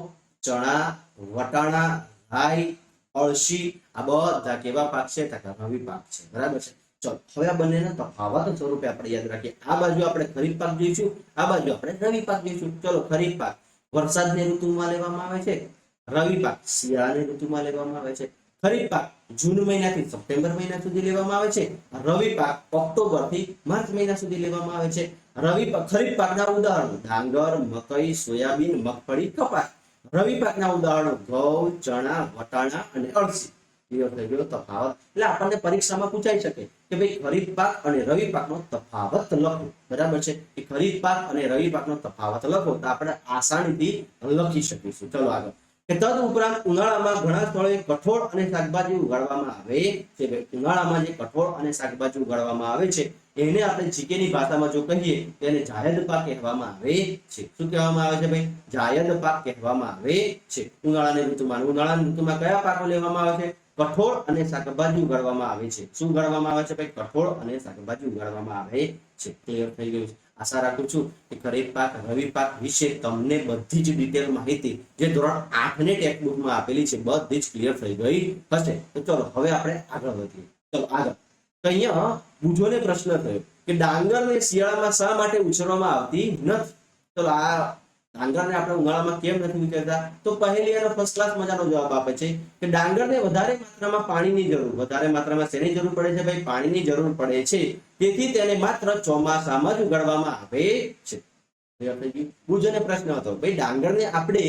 ચણા, વટાણા, રાઈ, અળસી, આ બધા કેવા પાક છે? રવિ પાક છે. બરાબર છે? ચલો હવે આ બંનેના તફાવત સ્વરૂપે આપણે યાદ રાખીએ. આ બાજુ આપણે ખરીફ પાક જોઈશું, આ બાજુ આપણે રવિ પાક જોઈશું. ચલો ખરીફ પાક વરસાદની ઋતુમાં લેવામાં આવે છે. રવિ પાક શિયાળાની ઋતુમાં લેવામાં આવે છે. ખરીફ પાક જૂન મહિનાથી સપ્ટેમ્બર મહિના સુધી લેવામાં આવે છે. રવિ પાક ઓક્ટોબર થી માર્ચ મહિના સુધી લેવામાં આવે છે. ખરીફ પાકના ઉદાહરણો ડાંગર, મકઈ, સોયાબીન, મગફળી, કપાસ. રવિ પાકના ઉદાહરણો ઘઉં, ચણા, વટાણા અને અળસી. ક્લિયર થઈ ગયો તફાવત. એટલે આપણને પરીક્ષામાં પૂછાઈ શકે કે ભાઈ ખરીફ પાક અને રવિ પાકનો તફાવત લખો. બરાબર છે, કે ખરીફ પાક અને રવિ પાકનો તફાવત લખો તો આપણે આસાનીથી લખી શકીશું. ચલો આગળ, કે તદ ઉપરાંત ઉનાળામાં ઘણા સ્થળોએ કઠોળ અને શાકભાજી ઉગાડવામાં આવે છે. ઉનાળામાં જે કઠોળ અને શાકભાજી ઉગાડવામાં આવે છે એને આપણે જીકેની ભાષામાં જો કહીએ તો એને જાયદ પાક કહેવામાં આવે છે. શું કહેવામાં આવે છે ભાઈ? જાયદ પાક કહેવામાં આવે છે. ઉનાળાની ઋતુમાં કયા પાકો લેવામાં આવે છે? કઠોળ અને શાકભાજી ઉગાડવામાં આવે છે. શું ઉગાડવામાં આવે છે ભાઈ? કઠોળ અને શાકભાજી ઉગાડવામાં આવે છે. ક્લિયર થઈ ગયું છે? આશા રાખું છું કે ખરીફ પાક રવિ પાક વિશે તમને બધી જ ડિટેલ માહિતી જે ધોરણ 8 ની ટેક્સ્ટબુકમાં આપેલી છે બધી જ ક્લિયર થઈ ગઈ હશે. તો ચલો હવે આપણે આગળ વધીએ. ચલો આગળ, તો અહીંયા બુજોને પ્રશ્ન થયો કે ડાંગરને શિયાળામાં શા માટે ઉછેરવામાં આવતી નથી? ચલો આ ડાંગરને આપણે ઉનાળામાં કેમ નથી ઉછેરતા? તો પહેલી એનો ફર્સ્ટ ક્લાસ મજાનો જવાબ આપે છે કે ડાંગરને વધારે માત્રામાં પાણીની જરૂર, વધારે માત્રામાં શેની જરૂર પડે છે ભાઈ? પાણીની જરૂર પડે છે. તેથી તેને માત્ર ચોમાસામાં જ ઉગાડવામાં આવે છે. બુજોને પ્રશ્ન હતો ભાઈ ડાંગરને આપણે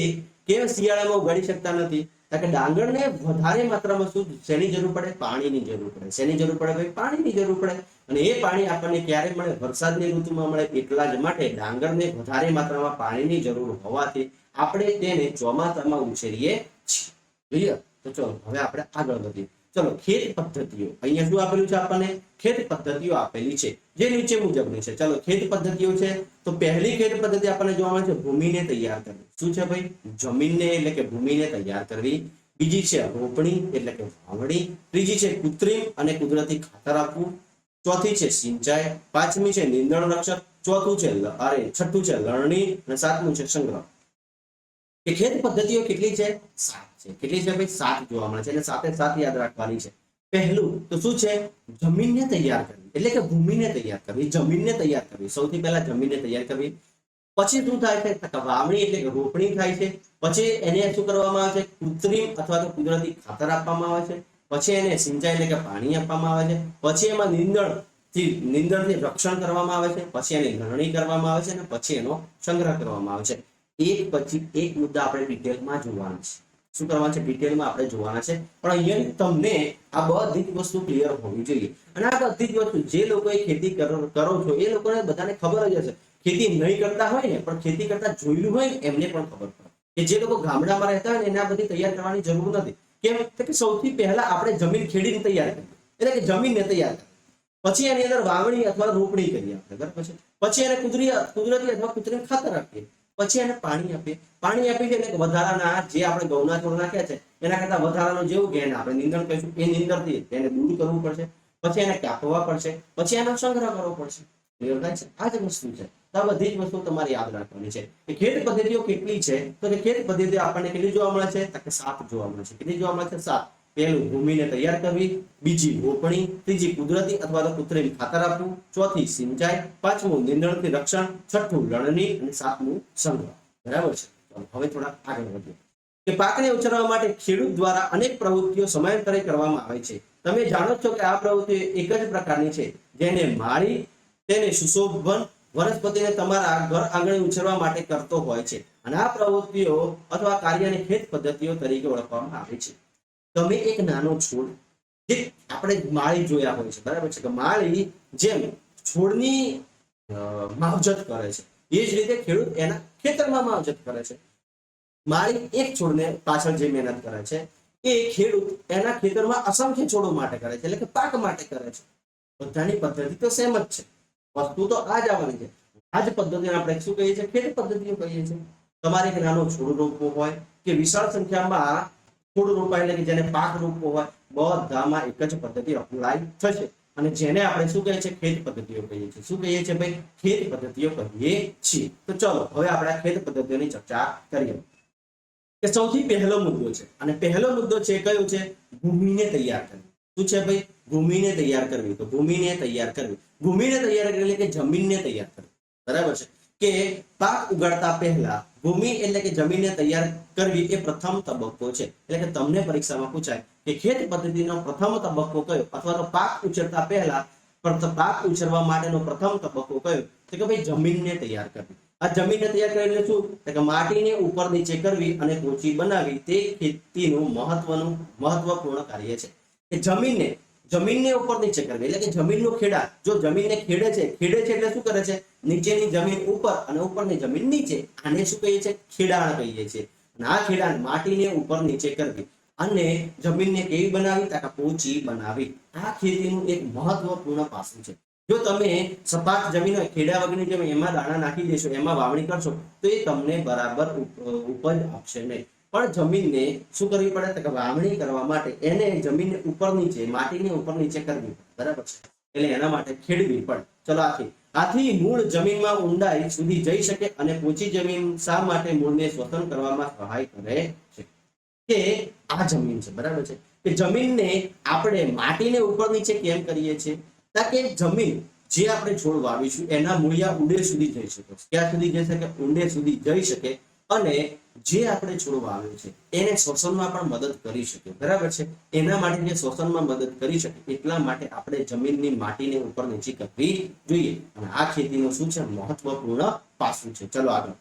કેમ શિયાળામાં ઉગાડી શકતા નથી? કે ડાંગરને વધારે માત્રામાં શું શેની જરૂર પડે? પાણીની જરૂર પડે. શેની જરૂર પડે ભાઈ? પાણીની જરૂર પડે. અને એ પાણી આપણને ક્યારે મળે? વરસાદની ઋતુમાં મળે. એટલા જ માટે ડાંગરને વધારે માત્રામાં પાણીની જરૂર હોવાથી આપણે તેને ચોમાસામાં ઉછેરીએ છીએ. તો ચલો હવે આપણે આગળ વધીએ. ચલો ખેત પદ્ધતિઓ, અહીંયા શું આપેલું છે આપણને? ખેત પદ્ધતિઓ આપેલી છે જે નીચે મુજબની છે. ચલો ખેત પદ્ધતિઓ છે તો પહેલી ખેત પદ્ધતિ આપણને જોવા મળે છે ભૂમિને તૈયાર કરવી. શું છે ભાઈ? જમીનને એટલે કે ભૂમિને તૈયાર કરવી. બીજી છે રોપણી એટલે કે વાવણી. ત્રીજી છે કૃત્રિમ અને કુદરતી ખાતર આપવું. ચોથી છે સિંચાઈ. પાંચમી છે નીંદણ રક્ષક. છઠ્ઠું છે લણણી અને સાતમું છે સંગ્રહ. કે ખેત પદ્ધતિઓ કેટલી છે? 7 છે. કેટલી છે ભાઈ? 7 જોવા મળે છે. એટલે સાથે સાથ યાદ રાખવાની છે. પહેલું તો શું છે? જમીનને તૈયાર કરવી એટલે કે ભૂમિને તૈયાર કરવી. જમીનને તૈયાર કરવી, સૌથી પહેલા જમીનને તૈયાર કરવી. પછી શું થાય છે? વાવણી એટલે કે રોપણી થાય છે. પછી એને શું કરવામાં આવે છે? કૃત્રિમ અથવા તો કુદરતી ખાતર આપવામાં આવે છે. પછી એને સિંચાઈ એટલે કે પાણી આપવામાં આવે છે. પછી એમાં નીંદણથી રક્ષણ કરવામાં આવે છે. પછી એની લણણી કરવામાં આવે છે અને પછી એનો સંગ્રહ કરવામાં આવે છે. એક પછી એક મુદ્દા આપણે ડિટેલમાં જોવાના છે. શું કરવાનું છે? ડિટેલમાં આપણે જોવાના છે. પણ અહીંયા તમને આ બધી જ વસ્તુ ક્લિયર હોવી જોઈએ. અને આ બધી જ વસ્તુ જે લોકોએ ખેતી કરો છો એ લોકોને બધાને ખબર જ હશે. ખેતી નહીં કરતા હોય ને પણ ખેતી કરતા જોયેલું હોય ને એમને પણ ખબર પડે કે જે લોકો ગામડામાં રહેતા હોય ને એને આ બધી તૈયાર કરવાની જરૂર નથી. કેમ? કે સૌથી પહેલા આપણે જમીન ખેડીને તૈયાર કરીએ એટલે કે જમીનને તૈયાર કરીએ. પછી એની અંદર વાવણી અથવા રોપણી કરીએ આપણે, બરાબર છે. પછી એને કુદરતી અથવા કૃત્રિમ ખાતર આપીએ. પછી એને પાણી આપીએ. પાણી આપી છે એટલે વધારાના જે આપણે ઘઉંના છોડ નાખ્યા છે એના કરતા વધારાનું જેવું કે એને આપણે નીંદણ કહીશું એ નીંદણથી એને દૂર કરવું પડશે. પછી એને કાપવા પડશે. પછી એનો સંગ્રહ કરવો પડશે. ક્લિયર થાય છે? આ જ વસ્તુ છે. તો આ બધી જ વસ્તુ તમારે યાદ રાખવાની છે. કે ખેત પદ્ધતિઓ કેટલી છે? તો કે ખેત પદ્ધતિઓ આપણને કેટલી જોવા મળે છે? કે 7 જોવા મળે છે. કેટલી જોવા મળે છે? 7. પહેલું ભૂમિને તૈયાર કરવી. બીજી રોપણી. ત્રીજી કુદરતી અથવા તો કૃત્રિમ ખાતર આપવું. ચોથી સિંચાઈ. પાંચમું નીંદણથી રક્ષણ. છઠ્ઠું લણણી અને સાતમું સંગ્રહ. બરાબર છે. હવે થોડા આગળ વધીએ. કે પાકને ઉછેરવા માટે ખેડૂત દ્વારા અનેક પ્રવૃત્તિઓ સમયાંતરે કરવામાં આવે છે. તમે જાણો છો કે આ પ્રવૃત્તિઓ એક જ પ્રકારની છે જેને માળી તેને સુશોભન વનસ્પતિને તમારા ઘર આંગણે ઉછેરવા માટે કરતો હોય છે. અને આ પ્રવૃત્તિઓ અથવા કાર્યને ખેત પદ્ધતિઓ તરીકે ઓળખવામાં આવે છે. તમે એક નાનો છોડ જે આપણે માળી જોયા હોય છે, બરાબર છે, કે માળી જેમ છોડની માવજત કરે છે એ જ રીતે ખેડૂત એના ખેતરમાં માવજત કરે છે. માળી એક છોડને પાછળ જે મહેનત કરે છે એ ખેડૂત એના ખેતરમાં અસંખ્ય છોડો માટે કરે છે એટલે કે પાક માટે કરે છે. બધાની પદ્ધતિ તો સેમ જ છે. વસ્તુ તો આ જ આવવાની છે. આ જ પદ્ધતિને આપણે શું કહીએ છીએ? ખેત પદ્ધતિઓ કહીએ છીએ. તમારે એક નાનો છોડ રોપવો હોય કે વિશાળ સંખ્યામાં છોડ રોપાય એટલે કે જેને પાક રોપવો હોય બધામાં એક જ પદ્ધતિ અપ્લાય થશે. અને જેને આપણે શું કહીએ છીએ? ખેત પદ્ધતિઓ કહીએ છીએ. શું કહીએ છીએ ભાઈ? ખેત પદ્ધતિઓ કહીએ છીએ. તો ચલો હવે આપણે ખેત પદ્ધતિઓની ચર્ચા કરીએ. કે સૌથી પહેલો મુદ્દો છે અને પહેલો મુદ્દો છે કયો છે? ભૂમિને તૈયાર કરવી. શું છે ભાઈ? ભૂમિને તૈયાર કરવી. તો ભૂમિને તૈયાર કરવી. ભૂમિને તૈયાર કરવી એટલે કે જમીનને તૈયાર કરવી. બરાબર છે. કે પાક ઉગાડતા પહેલા ભૂમિ એટલે કે જમીનને તૈયાર કરવી એ પ્રથમ તબક્કો છે. એટલે કે તમને પરીક્ષામાં પૂછાય કે ખેત પદ્ધતિનો પ્રથમ તબક્કો કયો અથવા તો પાક ઉછેરતા પહેલા પાક ઉછેરવા માટેનો પ્રથમ તબક્કો કયો? તો કે ભાઈ જમીનને તૈયાર કરવી. આ જમીનને તૈયાર કરી એટલે શું કે માટીને ઉપર નીચે કરવી અને પોચી બનાવી તે ખેતીનું મહત્વપૂર્ણ કાર્ય છે. કે જમીનને ઉપર નીચે કરવી એટલે કે જમીનનું ખેડા. જો જમીનને ખેડે છે એટલે શું કરે છે? નીચેની જમીન ઉપર અને ઉપરની જમીન નીચે. આને શું કહીએ છીએ? ખેડાણ કહીએ છીએ. અને આ ખેડાણ માટીને ઉપર નીચે કરવી અને જમીનને કેવી બનાવી? પોચી બનાવી. આ ખેતીનું એક મહત્વપૂર્ણ પાસું છે. જો તમે સપાટ જમીન હોય, ખેડા વગરની જમીન, એમાં દાણા નાખી દેશો, એમાં વાવણી કરશો તો એ તમને બરાબર ઉપજ આપશે નહીં. પણ જમીનને શું કરવી પડે? કે વાવણી કરવા માટે એને જમીનને ઉપર નીચે, માટીને ઉપર નીચે કરવી પડે. બરાબર છે? એટલે એના માટે ખેડવી પડે. ચલો આથી મૂળ જમીનમાં ઊંડાઈ સુધી જઈ શકે અને પોચી જમીન શા માટે મૂળને શ્વસન કરવામાં સહાય કરે છે? કે આ જમીન છે, બરાબર છે, કે જમીનને આપણે માટીને ઉપર નીચે કેમ કરીએ છીએ? કે જમીન જે આપણે છોડ વાવીશું એના મૂળિયા ઊંડે સુધી જઈ શકે. ક્યાં સુધી જઈ શકે? ઊંડે સુધી જઈ શકે. અને જે આપણે છોડ વાવ્યો છે એને શ્વસનમાં પણ મદદ કરી શકે. બરાબર છે? એના માટે જે શ્વસનમાં મદદ કરી શકે એટલા માટે આપણે જમીનની માટીને ઉપર નીચે કરવી જોઈએ. અને આ ખેતીનું શું છે? મહત્વપૂર્ણ પાસું છે. ચલો આગળ.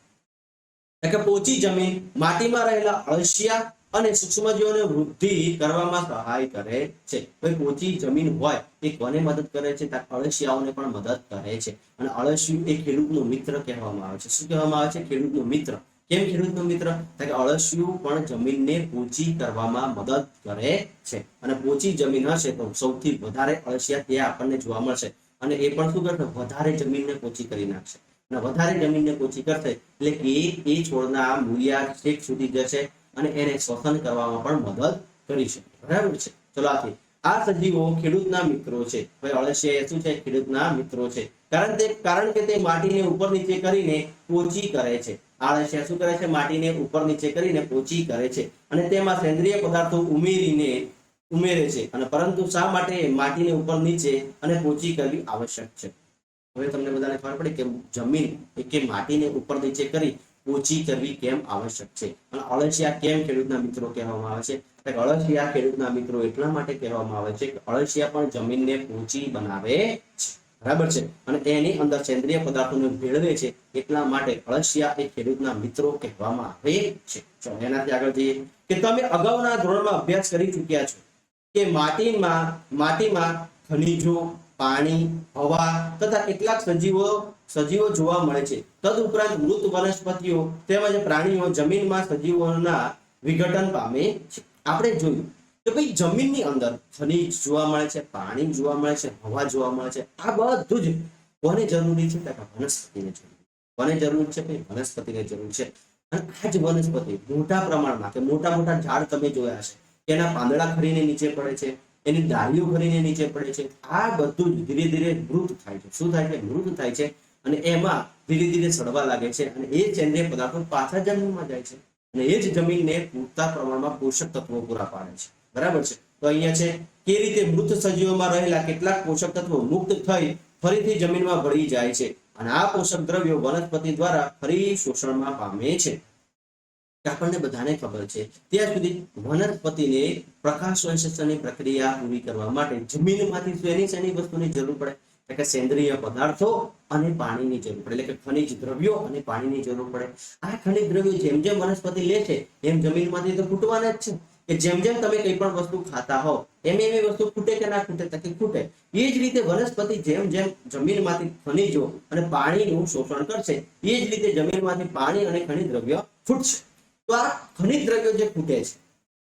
કે પોચી જમીન માટીમાં રહેલા અળસિયા અને સૂક્ષ્મજીવોને વૃદ્ધિ કરવામાં સહાય કરે છે. ભાઈ પોચી જમીન હોય એ કોને મદદ કરે છે? અળસિયાઓને પણ મદદ કરે છે. અને અળસિયું એ ખેડૂતનો મિત્ર કહેવામાં આવે છે. શું કહેવામાં આવે છે? ખેડૂતનો મિત્ર. કેમ ખેડૂતનો મિત્ર? કે અળસિયું પણ જમીનને પોચી કરવામાં મદદ કરે છે. અને પોચી જમીન હશે તો સૌથી વધારે અળસિયા ત્યાં આપણને જોવા મળશે. અને એ પણ શું કરશે? વધારે જમીનને પોચી કરી નાખશે. અને વધારે જમીનને પોચી કરશે એટલે એ છોડના મૂળિયા છેક સુધી જશે અને એને શ્વસન કરવામાં પણ મદદ કરી શકે. બરાબર છે? ચલો આ સજીવો ખેડૂતના મિત્રો છે. ભાઈ અળસિયા શું છે? ખેડૂતના મિત્રો છે. કારણ કે તે માટીને ઉપર નીચે કરીને પોચી કરે છે. અળસિયા શું કરે છે? માટીને ઉપર નીચે કરીને પોચી કરે છે અને તેમાં સેન્દ્રિય પદાર્થો ઉમેરે છે. અને પરંતુ શા માટે માટીને ઉપર નીચે અને પોચી કરવી આવશ્યક છે? હવે તમને બધાને ખબર પડી કે જમીન કે માટીને ઉપર નીચે કરી પોચી કરવી કેમ આવશ્યક છે. અને અળસિયા કેમ ખેડૂતના મિત્રો કહેવામાં આવે છે? અળસિયા ખેડૂતના મિત્રો એટલા માટે કહેવામાં આવે છે કે અળસિયા પણ જમીનને પોચી બનાવે છે. બરાબર છે? અને એની અંદર સેન્દ્રિય પદાર્થોને ભેળવે છે. એટલા માટે અળસિયા એ ખેડૂતના મિત્રો કહેવામાં આવે છે. ચલો એનાથી આગળ જઈએ કે તમે અગાઉના ધોરણમાં અભ્યાસ કરી ચૂક્યા છો કે માટીમાં ખનિજો, પાણી, હવા તથા કેટલાક સજીવો જોવા મળે છે. તદુપરાંત મૃત વનસ્પતિઓ તેમજ પ્રાણીઓ જમીનમાં સજીવોના વિઘટન પામે છે. આપણે જોયું કે ભાઈ જમીનની અંદર ખનિજ જોવા મળે છે, પાણી જોવા મળે છે, હવા જોવા મળે છે. આ બધું જ કોને જરૂરી છે? વનસ્પતિને જરૂરી. કોને જરૂર છે? વનસ્પતિને જરૂર છે. અને આ જ વનસ્પતિ મોટા પ્રમાણમાં કે મોટા ઝાડ તમે જોયા હશે, એના પાંદડા ખરીને નીચે પડે છે, એની ડાળીઓ ખરીને નીચે પડે છે. આ બધું જ ધીરે ધીરે મૃત થાય છે. શું થાય છે? મૃત થાય છે. અને એમાં ધીરે ધીરે સડવા લાગે છે અને એ સેન્દ્રિય પદાર્થો પાછા જમીનમાં જાય છે અને એ જ જમીનને પૂરતા પ્રમાણમાં પોષક તત્વો પૂરા પાડે છે. બરાબર છે? તો અહીંયા છે કે રીતે મૃત સજીવોમાં રહેલા કેટલાક પોષક તત્વો મુક્ત થઈ ફરીથી જમીનમાં ભળી જાય છે અને આ પોષક દ્રવ્યો વનસ્પતિ દ્વારા ફરી શોષણમાં પામે છે. આપણને બધાને ખબર છે ત્યાં સુધી વનસ્પતિને પ્રકાશ સંશ્લેષણની પ્રક્રિયા પૂરી કરવા માટે જમીનમાંથી શેની વસ્તુની જરૂર પડે? કે સેન્દ્રિય પદાર્થો અને પાણીની જરૂર પડે. એટલે કે ખનિજ દ્રવ્યો અને પાણીની જરૂર પડે. આ ખનિજ દ્રવ્યો જેમ જેમ વનસ્પતિ લે છે એમ જમીનમાંથી તો ખૂટવાના જ છે. કે જેમ જેમ તમે કઈ પણ વસ્તુ ખાતા હો એમ એ વસ્તુ ખૂટે કે ના ખૂટે? કે ખૂટે. એ જ રીતે વનસ્પતિ જેમ જેમ જમીનમાંથી ખનિજો અને પાણીનું શોષણ કરશે એ જ રીતે જમીનમાંથી પાણી અને ખનિજ દ્રવ્ય ખૂટશે. તો આ ખનિજ દ્રવ્યો જે ખૂટે છે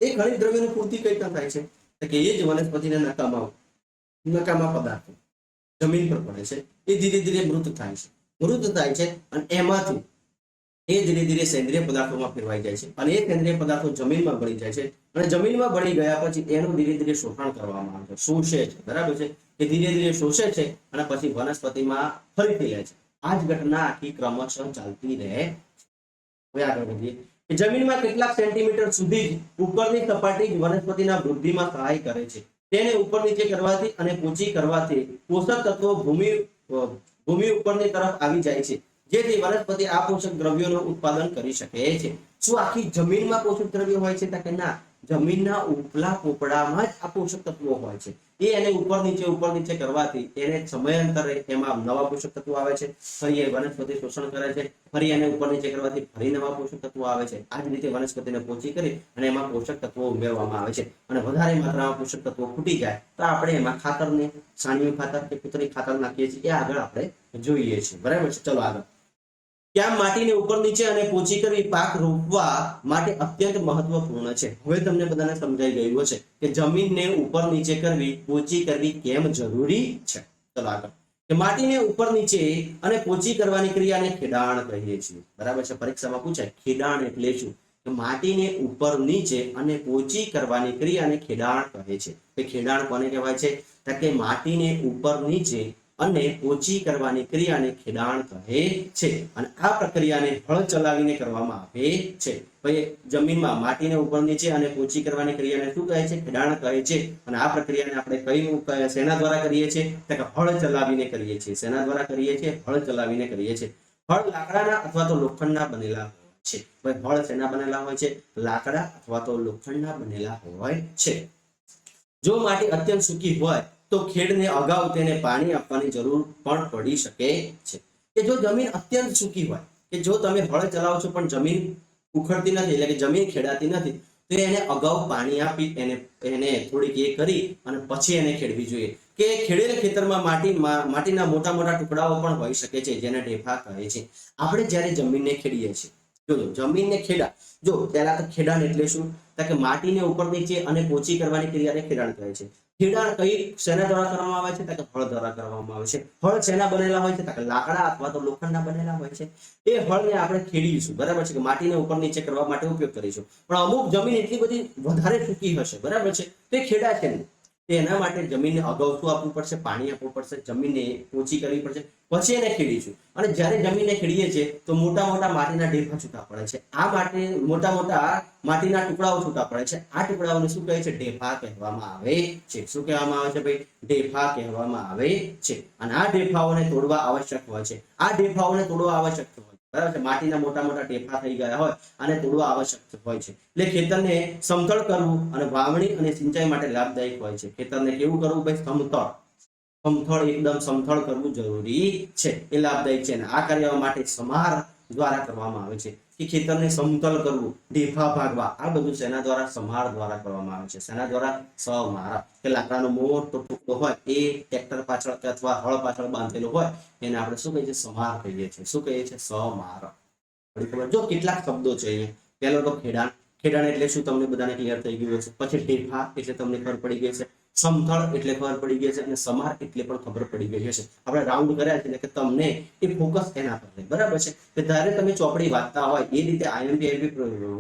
એ ખનિજ દ્રવ્યોની પૂર્તિ કઈ રીતના થાય છે? કે એ જ વનસ્પતિના નકામા પદાર્થો જમીન પર પડે છે. એ ધીરે ધીરે મૃત થાય છે અને એમાંથી એ ધીરે ધીરે સેન્દ્રિય પદાર્થોમાં ફેરવાઈ જાય છે અને એ સેન્દ્રિય પદાર્થો જમીનમાં ભળી જાય છે અને જમીનમાં ભળી ગયા પછી એનું ધીરે ધીરે શોષણ કરવામાં આવે છે, શોષે છે. બરાબર છે? એ ધીરે ધીરે શોષે છે અને પછી વનસ્પતિમાં ફરીથી લે છે. આ જ ઘટના આખી ક્રમશઃ ચાલતી રહે. હવે આગળ વધીએ. જમીનમાં કેટલાક સેન્ટીમીટર સુધી ઉપરની સપાટી વનસ્પતિના વૃદ્ધિમાં સહાય કરે છે. તેને ઉપર નીચે કરવાથી અને પોચી કરવાથી પોષક તત્વો ભૂમિ ઉપરની તરફ આવી જાય છે, જેથી વનસ્પતિ આ પોષક દ્રવ્યોનું ઉત્પાદન કરી શકે છે. શું આખી જમીનમાં પોષક દ્રવ્યો હોય છે? કે ના, જમીનના ઉપલા પોપડામાં જ આ પોષક તત્વો હોય છે. એ એને ઉપર નીચે કરવાથી એને સમયાંતરે એમાં નવા પોષક તત્વો આવે છે, ફરી એ વનસ્પતિ શોષણ કરે છે, ફરી એને ઉપર નીચે કરવાથી ફરી નવા પોષક તત્વો આવે છે. આ જ રીતે વનસ્પતિને પોચી કરી અને એમાં પોષક તત્વો ઉમેરવામાં આવે છે. અને વધારે માત્રામાં પોષક તત્વો ખૂટી જાય તો આપણે એમાં ખાતરને છાણિયું ખાતર કે કૂતરી ખાતર નાખીએ છીએ. એ આગળ આપણે જોઈએ છીએ. બરાબર છે. ચલો આગળ. ક્યાં માટીને ઉપર નીચે અને પોચી કરવી પાક રોપવા માટે અત્યંત મહત્વપૂર્ણ છે. હવે તમને બધાને સમજાઈ ગયું હશે કે જમીનને ઉપર નીચે કરવી, પોચી કરવી કેમ જરૂરી છે. ચલો આગળ. કે માટીને ઉપર નીચે અને પોચી કરવાની ક્રિયાને ખેડાણ કહીએ છીએ. બરાબર છે. પરીક્ષામાં પૂછાય ખેડાણ એટલે શું? કે માટીને ઉપર નીચે અને પોચી કરવાની ક્રિયાને ખેડાણ કહે છે. કે ખેડાણ કોને કહેવાય છે? કે માટીને ઉપર નીચે અને પોચી કરવાની ક્રિયાને ખેડાણ કહે છે. અને આ પ્રક્રિયાને હળ ચલાવીને કરવામાં આવે છે. ભાઈ જમીનમાં માટીને ઉપર નીચે અને પોચી કરવાની ક્રિયાને શું કહે છે? ખેડાણ કહે છે. અને આ પ્રક્રિયાને આપણે કઈ શેના દ્વારા કરીએ છીએ? તો કે હળ ચલાવીને કરીએ છીએ. શેના દ્વારા કરીએ છીએ? હળ ચલાવીને કરીએ છીએ. હળ લાકડાના અથવા તો લોખંડના બનેલા છે. ભાઈ હળ શેના બનેલા હોય છે? લાકડા અથવા તો લોખંડના બનેલા હોય છે. જો માટી અત્યંત સૂકી હોય તો ખેડને અગાઉ તેને પાણી આપવાની જરૂર પણ પડી શકે છે. કે જો જમીન અત્યંત સૂકી હોય, કે જો તમે હળ ચલાવો છો પણ જમીન ઉખડતી નથી, એટલે કે જમીન ખેડાતી નથી, તો એને અગાઉ પાણી આપી એને થોડીક એ કરી અને પછી એને ખેડવી જોઈએ. કે ખેડેલ ખેતરમાં માટીના મોટા મોટા ટુકડાઓ પણ હોઈ શકે છે, જેને ઢેફા કહે છે. આપણે જ્યારે જમીનને ખેડીએ છીએ, જો જમીનને ખેડા, જો પહેલા તો ખેડાણ એટલે શું? કે માટીને ઉપર નીચે અને પોચી કરવાની ક્રિયાને ખેડાણ કહે છે. ખેડાણ કઈ શેના દ્વારા કરવામાં આવે છે? કે હળ દ્વારા કરવામાં આવે છે. હળ શેના બનેલા હોય છે? કે લાકડા અથવા તો લોખંડના બનેલા હોય છે. એ હળને આપણે ખેડીશું. બરાબર છે. કે માટીને ઉપર નીચે કરવા માટે ઉપયોગ કરીશું. પણ અમુક જમીન એટલી બધી વધારે સૂકી હશે, બરાબર છે, તો એ ખેડાશે નહીં. એના માટે જમીનને અગાઉ શું આપવું પડશે? પાણી આપવું પડશે. જમીનને પોચી કરવી પડશે, પછી એને ખેડીશું. અને જ્યારે જમીનને ખેડીએ છીએ તો મોટા મોટા માટીના ઢેફા છૂટા પડે છે. આ માટે મોટા મોટા માટીના ટુકડાઓ છૂટા પડે છે. આ ટુકડાઓને શું કહે છે? ઢેફા કહેવામાં આવે છે. શું કહેવામાં આવે છે ભાઈ? ઢેફા કહેવામાં આવે છે. અને આ ઢેફાઓને તોડવા આવશ્યક હોય છે. આ ઢેફાઓને તોડવા આવશ્યક હોય છે. બરાબર છે. માટીના મોટા મોટા ઢેફા થઈ ગયા હોય અને તોડવા આવશ્યક હોય છે. એટલે ખેતરને સમતળ કરવું અને વાવણી અને સિંચાઈ માટે લાભદાયક હોય છે. ખેતરને કેવું કરવું ભાઈ? સમતળ, એકદમ સમતળ કરવું જરૂરી છે. એ લાભદાયક છે. અને આ કાર્ય માટે સમાર દ્વારા કરવામાં આવે છે. કે ખેતરને સમતલ કરવું, ઢેફા ભાગવા, આ બધું શેના દ્વારા? સમાર દ્વારા કરવામાં આવે છે. શેના દ્વારા? સમાર. કે લાકડાનો મોટો ટુકડો હોય એ ટ્રેક્ટર પાછળ અથવા હળ પાછળ બાંધેલો હોય એને આપણે શું કહીએ છીએ? સમાર કહીએ છીએ. શું કહીએ છીએ? સમાર. જો કેટલાક શબ્દો છે અહીંયા. પહેલો તો ખેડાણ. ખેડાણ એટલે શું? તમને બધાને ક્લિયર થઈ ગયું હશે. પછી ઢેફા એટલે તમને ખબર પડી ગઈ છે. સમથળ એટલે ખબર પડી ગઈ છે. અને સમાર એટલે પણ ખબર પડી ગઈ હશે. આપણે રાઉન્ડ કર્યા છે કે તમને એ ફોકસ એના પર રહે. બરાબર છે. કે જ્યારે તમે ચોપડી વાંચતા હોય એ રીતે આઈએમપી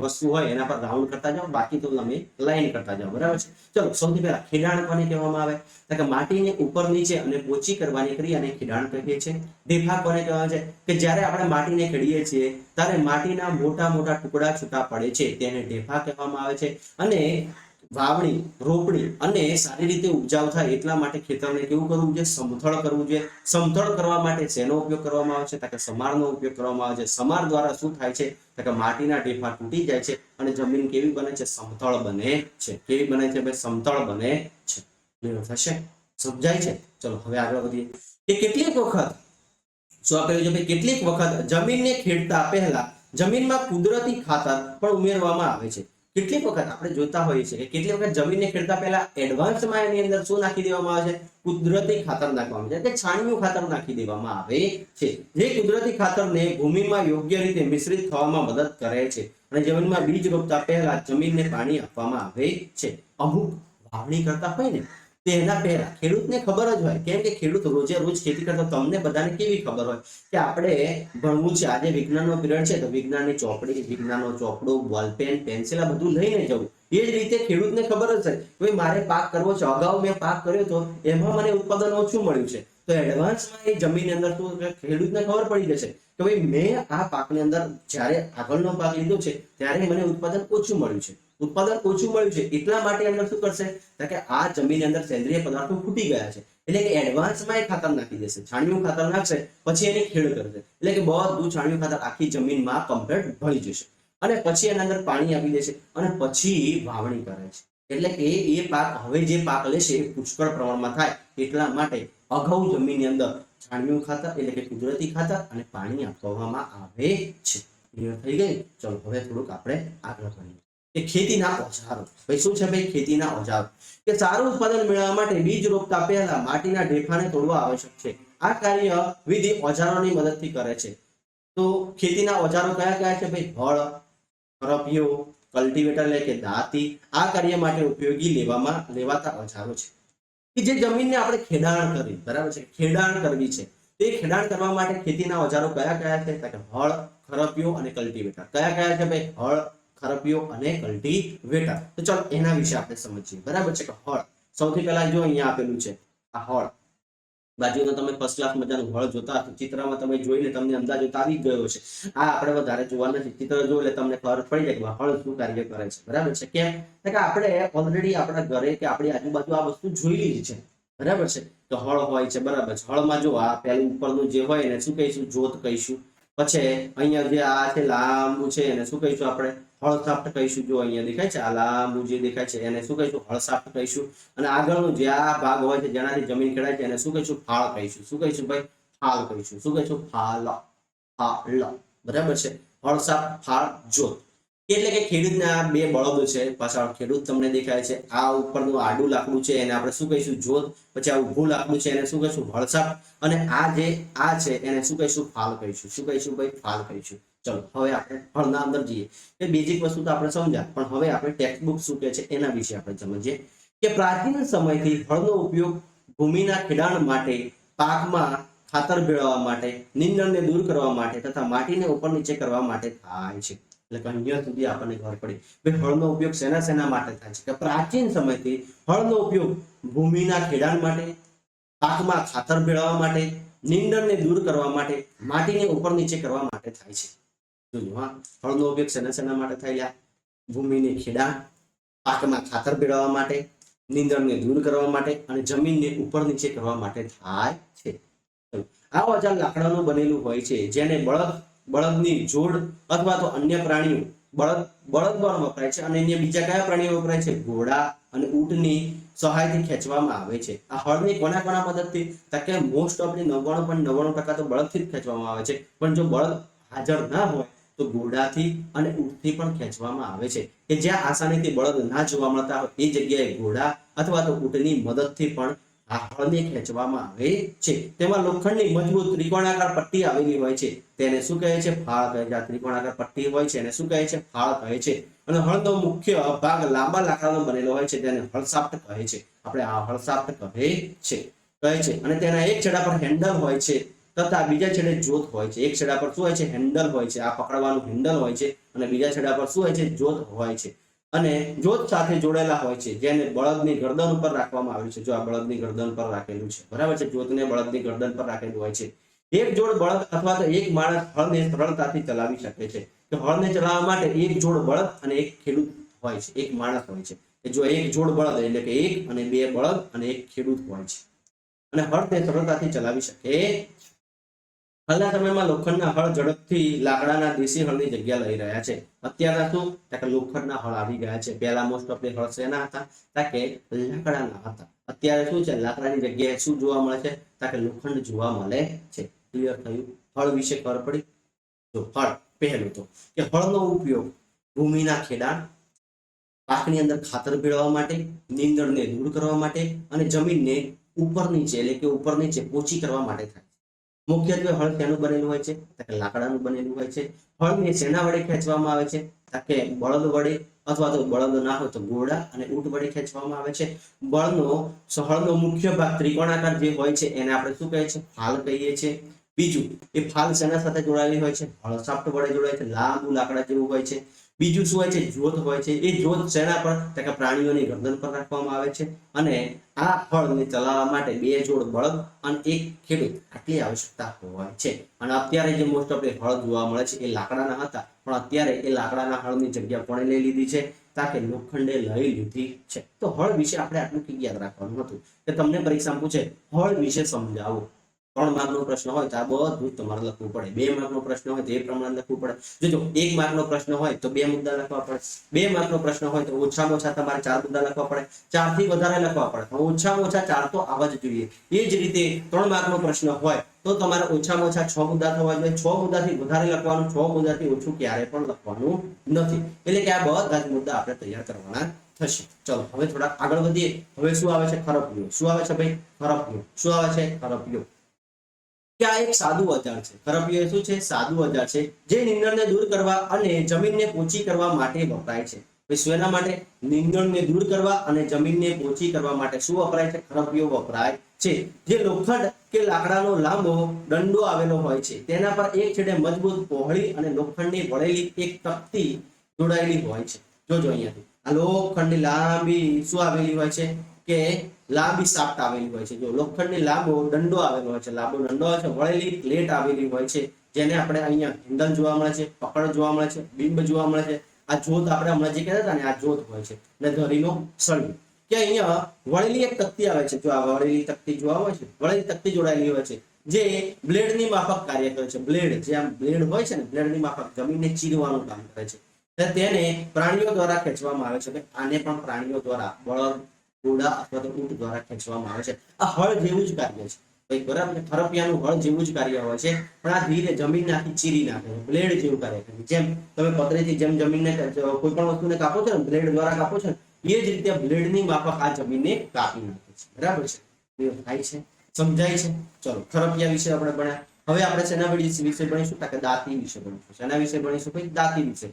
વસ્તુ હોય એના પર રાઉન્ડ કરતા જાઓ, બાકી તો તમે લાઈન કરતા જાઓ. બરાબર છે. ચલો સૌથી પહેલા ખેડાણ કોને કહેવામાં આવે? કે માટીને ઉપર નીચે અને પોચી કરવાની ક્રિયાને ખેડાણ કહીએ છીએ. ઢેફા કોને કહેવાય છે? કે જ્યારે આપણે માટીને ખેડીએ છીએ ત્યારે માટીના મોટા મોટા ટુકડા છૂટા પડે છે, તેને ઢેફા કહેવામાં આવે છે. અને વાવણી, રોપણી અને સારી રીતે ઉપજાવ થાય એટલા માટે ખેતરને કેવું કરવું જોઈએ? સમથળ કરવું જોઈએ. સમથળ કરવા માટે શેનો ઉપયોગ કરવામાં આવે છે? કે સમારનો ઉપયોગ કરવામાં આવે છે. સમાર દ્વારા શું થાય છે? કે માટીના ઢેફા તૂટી જાય છે અને જમીન કેવી બને છે? સમતળ બને છે. કેવી બને છે ભાઈ? સમતળ બને છે. ક્લિયર થશે? સમજાય છે? ચલો હવે આગળ વધીએ. કે કેટલીક વખત શું આપેલું છે ભાઈ? કેટલીક વખત જમીનને ખેડતા પહેલા જમીનમાં કુદરતી ખાતર પણ ઉમેરવામાં આવે છે. કેટલીક વખત આપણે જોતા હોઈએ છીએ કે કેટલી વખત જમીનને ખેડતા પહેલા એડવાન્સમાં એની અંદર શું નાખી દેવામાં આવે છે? કુદરતી ખાતર નાખવામાં આવે છે. કે છાણિયું ખાતર નાખી દેવામાં આવે છે. જે કુદરતી ખાતરને ભૂમિમાં યોગ્ય રીતે મિશ્રિત થવામાં મદદ કરે છે. અને જમીનમાં બીજ રોપતા પહેલા જમીનને પાણી આપવામાં આવે છે. અમુક વાવણી કરતા હોય ને તેના પહેલા ખેડૂતને ખબર જ હોય, કેમ કે ખેડૂત રોજે રોજ ખેતી કરતો. તમને બધાને કેવી ખબર હોય કે આપણે ભણવું છે, આજે વિજ્ઞાનનો પિરિયડ છે તો વિજ્ઞાનની ચોપડી, વિજ્ઞાનનો ચોપડો, બોલપેન, પેન્સિલ આ બધું લઈને જવું. એ જ રીતે ખેડૂતને ખબર જ છે કે મારે પાક કરવો છે, અગાઉ મેં પાક કર્યો તો એમાં મને ઉત્પાદન ઓછું મળ્યું છે, તો એડવાન્સમાં એ જમીન અંદર તો ખેડૂતને ખબર પડી જશે કે ભાઈ મેં આ પાકની અંદર જ્યારે આગળનો પાક લીધો છે ત્યારે મને ઉત્પાદન ઓછું મળ્યું છે. ઉત્પાદન ઓછું મળ્યું છે એટલા માટે અંદર શું કરશે? કે આ જમીન અંદર સેન્દ્રિય પદાર્થો ખૂટી ગયા છે, એટલે કે એડવાન્સમાં એ ખાતર નાખી દેશે. છાણિયું ખાતર નાખશે, પછી એની ખેડ કરશે, એટલે કે બધું છાણિયું ખાતર આખી જમીનમાં કમ્પ્લીટ ભળી જશે. અને પછી એના અંદર પાણી આપી દે છે અને પછી વાવણી કરે છે. એટલે કે એ પાક હવે જે પાક લેશે એ પુષ્કળ પ્રમાણમાં થાય એટલા માટે અગાઉ જમીનની અંદર છાણિયું ખાતર એટલે કે કુદરતી ખાતર અને પાણી આપવામાં આવે છે. ક્લિયર થઈ ગઈ? ચલો હવે થોડુંક આપણે આગળ વધીએ કે ખેતીના ઓજારો. ભાઈ શું છે ભાઈ? ખેતીના ઓજારો કે સારું ઉત્પાદન મેળવવા માટે બીજ રોપતા પહેલા માટીના ઢેફાને તોડવા આવશ્યક છે. આ કાર્ય વિધિ ઓજારોની મદદથી કરે છે. તો ખેતીના ઓજારો કયા કયા છે ભાઈ? હળ, હરપિયો, કલ્ટિવેટર એટલે કે દાંતી આ કાર્ય માટે ઉપયોગી લેવાતા ઓજારો છે કે જે જમીનને આપણે ખેડાણ કરવી, બરાબર છે, ખેડાણ કરવી છે. તે ખેડાણ કરવા માટે ખેતીના ઓજારો કયા કયા છે? તો કે હળ, ખરપિયો અને કલ્ટિવેટર. કયા કયા છે ભાઈ? હળ, ખરપિયો અને કલ્ટિવેટર. તો ચાલો એના વિશે આપણે સમજીએ. બરાબર છે કે હળ સૌથી પહેલા જો અહીંયા આપેલું છે આ હળ, બાજુનો તમે ફર્સ્ટ ક્લાસ મજાનું હળ જોતા હશો, ચિત્રમાં તમે જોઈને તમને અંદાજો આવી ગયો છે. આ આપણે વધારે જોવા નથી, ચિત્ર જો એટલે તમને ખબર પડી જાય કે હળ શું કાર્ય કરે છે. બરાબર છે. કેમ કે આપણે ઓલરેડી આપણા ઘરે કે આપણી આજુબાજુ આ વસ્તુ જોયેલી જ છે. બરાબર છે. તો હળ હોય છે, બરાબર છે. હળમાં જો આ પહેલું ઉપરનું જે હોય એને શું કહીશું? જોત કહીશું. પછી અહીંયા જે આ છે લાંબુ છે એને શું કહીશું આપણે? હળસાફ્ટ કહીશું. જો અહીંયા દેખાય છે આ લાંબુ જે દેખાય છે એને શું કહીશું? હળસાફ્ટ કહીશું. અને આગળનું જે આ ભાગ હોય છે જેનાથી જમીન ખેડાય છે એને શું કહીશું? ફાળ કહીશું. શું કહીશું ભાઈ? ફાળ કહીશું. શું કહીશું? ફાળ. ફાળ. બરાબર છે. હળસાફ્ટ, ફાળ, જોત. એટલે કે ખેડૂતના બે બળદો છે, પાછળ ખેડૂત તમને દેખાય છે. આ ઉપરનું આડું લાકડું છે એને આપણે શું કહીશું? જોત. પછી આ ઊભું લાકડું છે એને શું કહીશું? હળસાફ્ટ. અને આ જે આ છે એને શું કહીશું? ફાળ કહીશું. શું કહીશું ભાઈ? ફાળ કહીશું. ચલો હવે આપણે હળના અંદર જઈએ. એ બેઝિક વસ્તુ તો આપણે સમજ્યા, પણ હવે આપણે ટેક્સ્ટ બુક શું કહે છે એના વિશે આપણે સમજીએ કે પ્રાચીન સમયથી હળનો ઉપયોગ ભૂમિના ખેડાણ માટે, પાકમાં ખાતર ભેળવવા માટે, નીંદણને દૂર કરવા માટે તથા માટીને ઉપર નીચે કરવા માટે થાય છે. એટલે કે અહીંયા સુધી આપણને ખબર પડી કે હળનો ઉપયોગ શેના માટે થાય છે? કે પ્રાચીન સમયથી હળનો ઉપયોગ ભૂમિના ખેડાણ માટે, પાકમાં ખાતર ભેળવવા માટે, નીંદણને દૂર કરવા માટે, માટીને ઉપર નીચે કરવા માટે થાય છે. જોજો હા, હળનો ઉપયોગ શેના માટે થાય? ભૂમિને ખેડાણ, પાકમાં ખાતર ભેળવવા માટે, નીંદણને દૂર કરવા માટે અને જમીનને ઉપર નીચે કરવા માટે થાય છે. આ ઓજાર લાકડાનું બનેલું હોય છે જેને બળદની જોડ અથવા તો અન્ય પ્રાણીઓ બળદ દ્વારા વપરાય છે અને અન્ય બીજા કયા પ્રાણીઓ વપરાય છે? ઘોડા અને ઊંટની સહાયથી ખેંચવામાં આવે છે. આ હળની કોના મદદથી? તો કે મોસ્ટ ઓફ 99.99% તો બળદથી જ ખેંચવામાં આવે છે. પણ જો બળદ હાજર ના હોય તો ઘોડાથી અને ઊંટથી પણ ખેંચવામાં આવે છે. કે જ્યાં આસાનીથી બળદ ના જોવા મળતા હોય એ જગ્યાએ ઘોડા અથવા તો ઊંટની મદદથી પણ આ હળને ખેંચવામાં આવે છે. તેમાં લોખંડની મજબૂત ત્રિકોણાકાર પટ્ટી આવેલી હોય છે તેને શું કહે છે? ફાળ કહે છે. આ ત્રિકોણાકાર પટ્ટી હોય છે એને શું કહે છે? ફાળ કહે છે. અને હળનો મુખ્ય ભાગ લાંબા લાકડાનો બનેલો હોય છે તેને હળસાફ્ટ કહે છે. આપણે આ હળસાફ્ટ કહે છે. અને તેના એક છેડા પર હેન્ડલ હોય છે તથા બીજા છેડે જોત હોય છે. એક છેડા પર શું હોય છે? હેન્ડલ હોય છે, આ પકડવાનું હેન્ડલ હોય છે. અને બીજા છેડા પર શું હોય છે? જોત હોય છે. અને જોત સાથે જોડેલા હોય છે જેને બળદની ગરદન ઉપર રાખવામાં આવ્યું છે. જો આ બળદની ગરદન પર રાખેલું છે, બરાબર છે. જોતને બળદની ગરદન પર રાખેલું હોય છે. એક જોડ બળદ અથવા તો એક માણસ હળને સરળતાથી ચલાવી શકે છે. તો હળને ચલાવવા માટે એક જોડ બળદ અને એક ખેડૂત હોય છે, એક માણસ હોય છે. કે જો એક જોડ બળદ એટલે કે એક અને બે બળદ અને એક ખેડૂત હોય છે અને હળને સરળતાથી ચલાવી શકે. હાલના સમયમાં લોખંડના હળ ઝડપથી લાકડાના દેશી હળની જગ્યા લઈ રહ્યા છે. અત્યારના શું? કે લોખંડના હળ આવી ગયા છે. પહેલા મોસ્ટ ઓફ હળ શેના હતા? કે લાકડાના હતા. અત્યારે શું છે? લાકડાની જગ્યાએ શું જોવા મળે છે? કે લોખંડ જોવા મળે છે. ક્લિયર થયું? હળ વિશે ખબર પડી? તો હળ પહેલું તો કે હળનો ઉપયોગ ભૂમિના ખેડાણ, પાકની અંદર ખાતર ભેળવવા માટે, નીંદણને દૂર કરવા માટે અને જમીનને ઉપર નીચે એટલે કે ઉપર નીચે પોચી કરવા માટે થાય. મુખ્યત્વે હળ શેનું બનેલું હોય છે? કે લાકડાનું બનેલું હોય છે. હળને શેના વડે ખેંચવામાં આવે છે? કે બળદ વડે અથવા તો બળદ ના હોય તો ઘોડા અને ઊંટ વડે ખેંચવામાં આવે છે. હળનો મુખ્ય ભાગ ત્રિકોણાકાર જે હોય છે એને આપણે શું કહે છે? ફાલ કહીએ છીએ. બીજું એ ફાલ શેના સાથે જોડાયેલી હોય છે? હળસાફ્ટ વડે જોડાય છે, લાંબુ લાકડા જેવું હોય છે. બીજું શું હોય છે? જોત હોય છે. એ જોત શેના પર? કે પ્રાણીઓની ગરદન પર રાખવામાં આવે છે. અને આ હળને ચલાવવા માટે બે જોડ બળદ અને એક ખેડૂત આટલી આવશ્યકતા હોય છે. અને અત્યારે જે મોસ્ટ ઓફ હળ જોવા મળે છે એ લાકડાના હતા, પણ અત્યારે એ લાકડાના હળની જગ્યા કોણે લઈ લીધી છે? કે લોખંડે લઈ લીધી છે. તો હળ વિશે આપણે આટલું યાદ રાખવાનું હતું કે તમને પરીક્ષામાં પૂછે હળ વિશે સમજાવો. 3 માર્કનો પ્રશ્ન હોય તો આ બધું જ તમારે લખવું પડે. 2 માર્કનો પ્રશ્ન હોય તો એ પ્રમાણે લખવું પડે. જો 1 માર્કનો પ્રશ્ન હોય તો 2 મુદ્દા લખવા પડે. 2 માર્કનો પ્રશ્ન હોય તો ઓછામાં ઓછા તમારે 4 મુદ્દા લખવા પડે. 4 થી વધારે લખવા પડે તો ઓછામાં ઓછા 4 તો આવવા જ જોઈએ. એ જ રીતે 3 માર્કનો પ્રશ્ન હોય તો તમારે ઓછામાં ઓછા 6 મુદ્દા થવા જોઈએ. 6 મુદ્દાથી વધારે લખવાનું, 6 મુદ્દાથી ઓછું ક્યારે પણ લખવાનું નથી. એટલે કે આ બધા જ મુદ્દા આપણે તૈયાર કરવાના થશે. ચલો હવે થોડા આગળ વધીએ. હવે શું આવે છે? ખરપિયો. શું આવે છે ભાઈ? ખરપિયો. શું આવે છે? ખરપિયો. કે આ એક સાદું ઓજાર છે. ખરપિયો શું છે? સાદું ઓજાર છે જે નીંદણને દૂર કરવા અને જમીનને પોચી કરવા માટે વપરાય છે. શેના માટે? નીંદણને દૂર કરવા અને જમીનને પોચી કરવા માટે શું વપરાય છે? ખરપિયો વપરાય છે. જે લોખંડ કે લાકડાનો લાંબો દંડો આવેલો હોય છે તેના પર એક છેડે મજબૂત પહોળી અને લોખંડની વળેલી એક તકતી જોડાયેલી હોય છે. જોજો અહીંયાથી આ લોખંડની લાંબી શું આવેલી હોય છે કે લાંબી સાફ્ટ આવેલી હોય છે. જો લોખંડની લાંબો દંડો આવેલો હોય છે, લાંબો દંડો હોય છે, વળેલી પ્લેટ આવેલી હોય છે જેને આપણે અહીંયા હેન્ડલ જોવા મળે છે, પકડ જોવા મળે છે, બીંબ જોવા મળે છે. આ જોત આપણે હમણાં જે કહેતા હતા ને આ જોત હોય છે ને ધરીનો સળિયો. કે અહીંયા વળેલી એક તકતી આવે છે. જો આ વળેલી તકતી જોવા મળે છે, વળેલી તકતી જોડાયેલી હોય છે જે બ્લેડની માફક કાર્ય કરે છે. બ્લેડ જે આમ બ્લેડ હોય છે ને બબ્લેડની માફક જમીનને ચીરવાનું કામ કરે છે. તેને પ્રાણીઓ દ્વારા ખેંચવામાં આવે છે. આને પણ પ્રાણીઓ દ્વારા બળદ, ઘોડા અથવા તો ઊંટ દ્વારા ખેંચવામાં આવે છે. આ હળ જેવું જ કાર્ય છે ભાઈ, બરાબર છે. ખરપિયાનું હળ જેવું જ કાર્ય હોય છે પણ આ ધીરે જમીન આખી ચીરી નાખે છે. બ્લેડ જેવું કાર્ય કરે છે. જેમ તમે પતરેથી જેમ જમીનને કોઈ પણ વસ્તુને કાપો છો ને બ્લેડ દ્વારા કાપો છો ને એ જ રીતે બ્લેડની માફક આ જમીનને કાપી નાખે છે. બરાબર છે? થાય છે? સમજાય છે? ચલો ખરપિયા વિશે આપણે ભણ્યા. હવે આપણે શેના વિશે ભણીશું? કે દાંતી વિશે ભણીશું. શેના વિશે ભણીશું ભાઈ? દાંતી વિશે.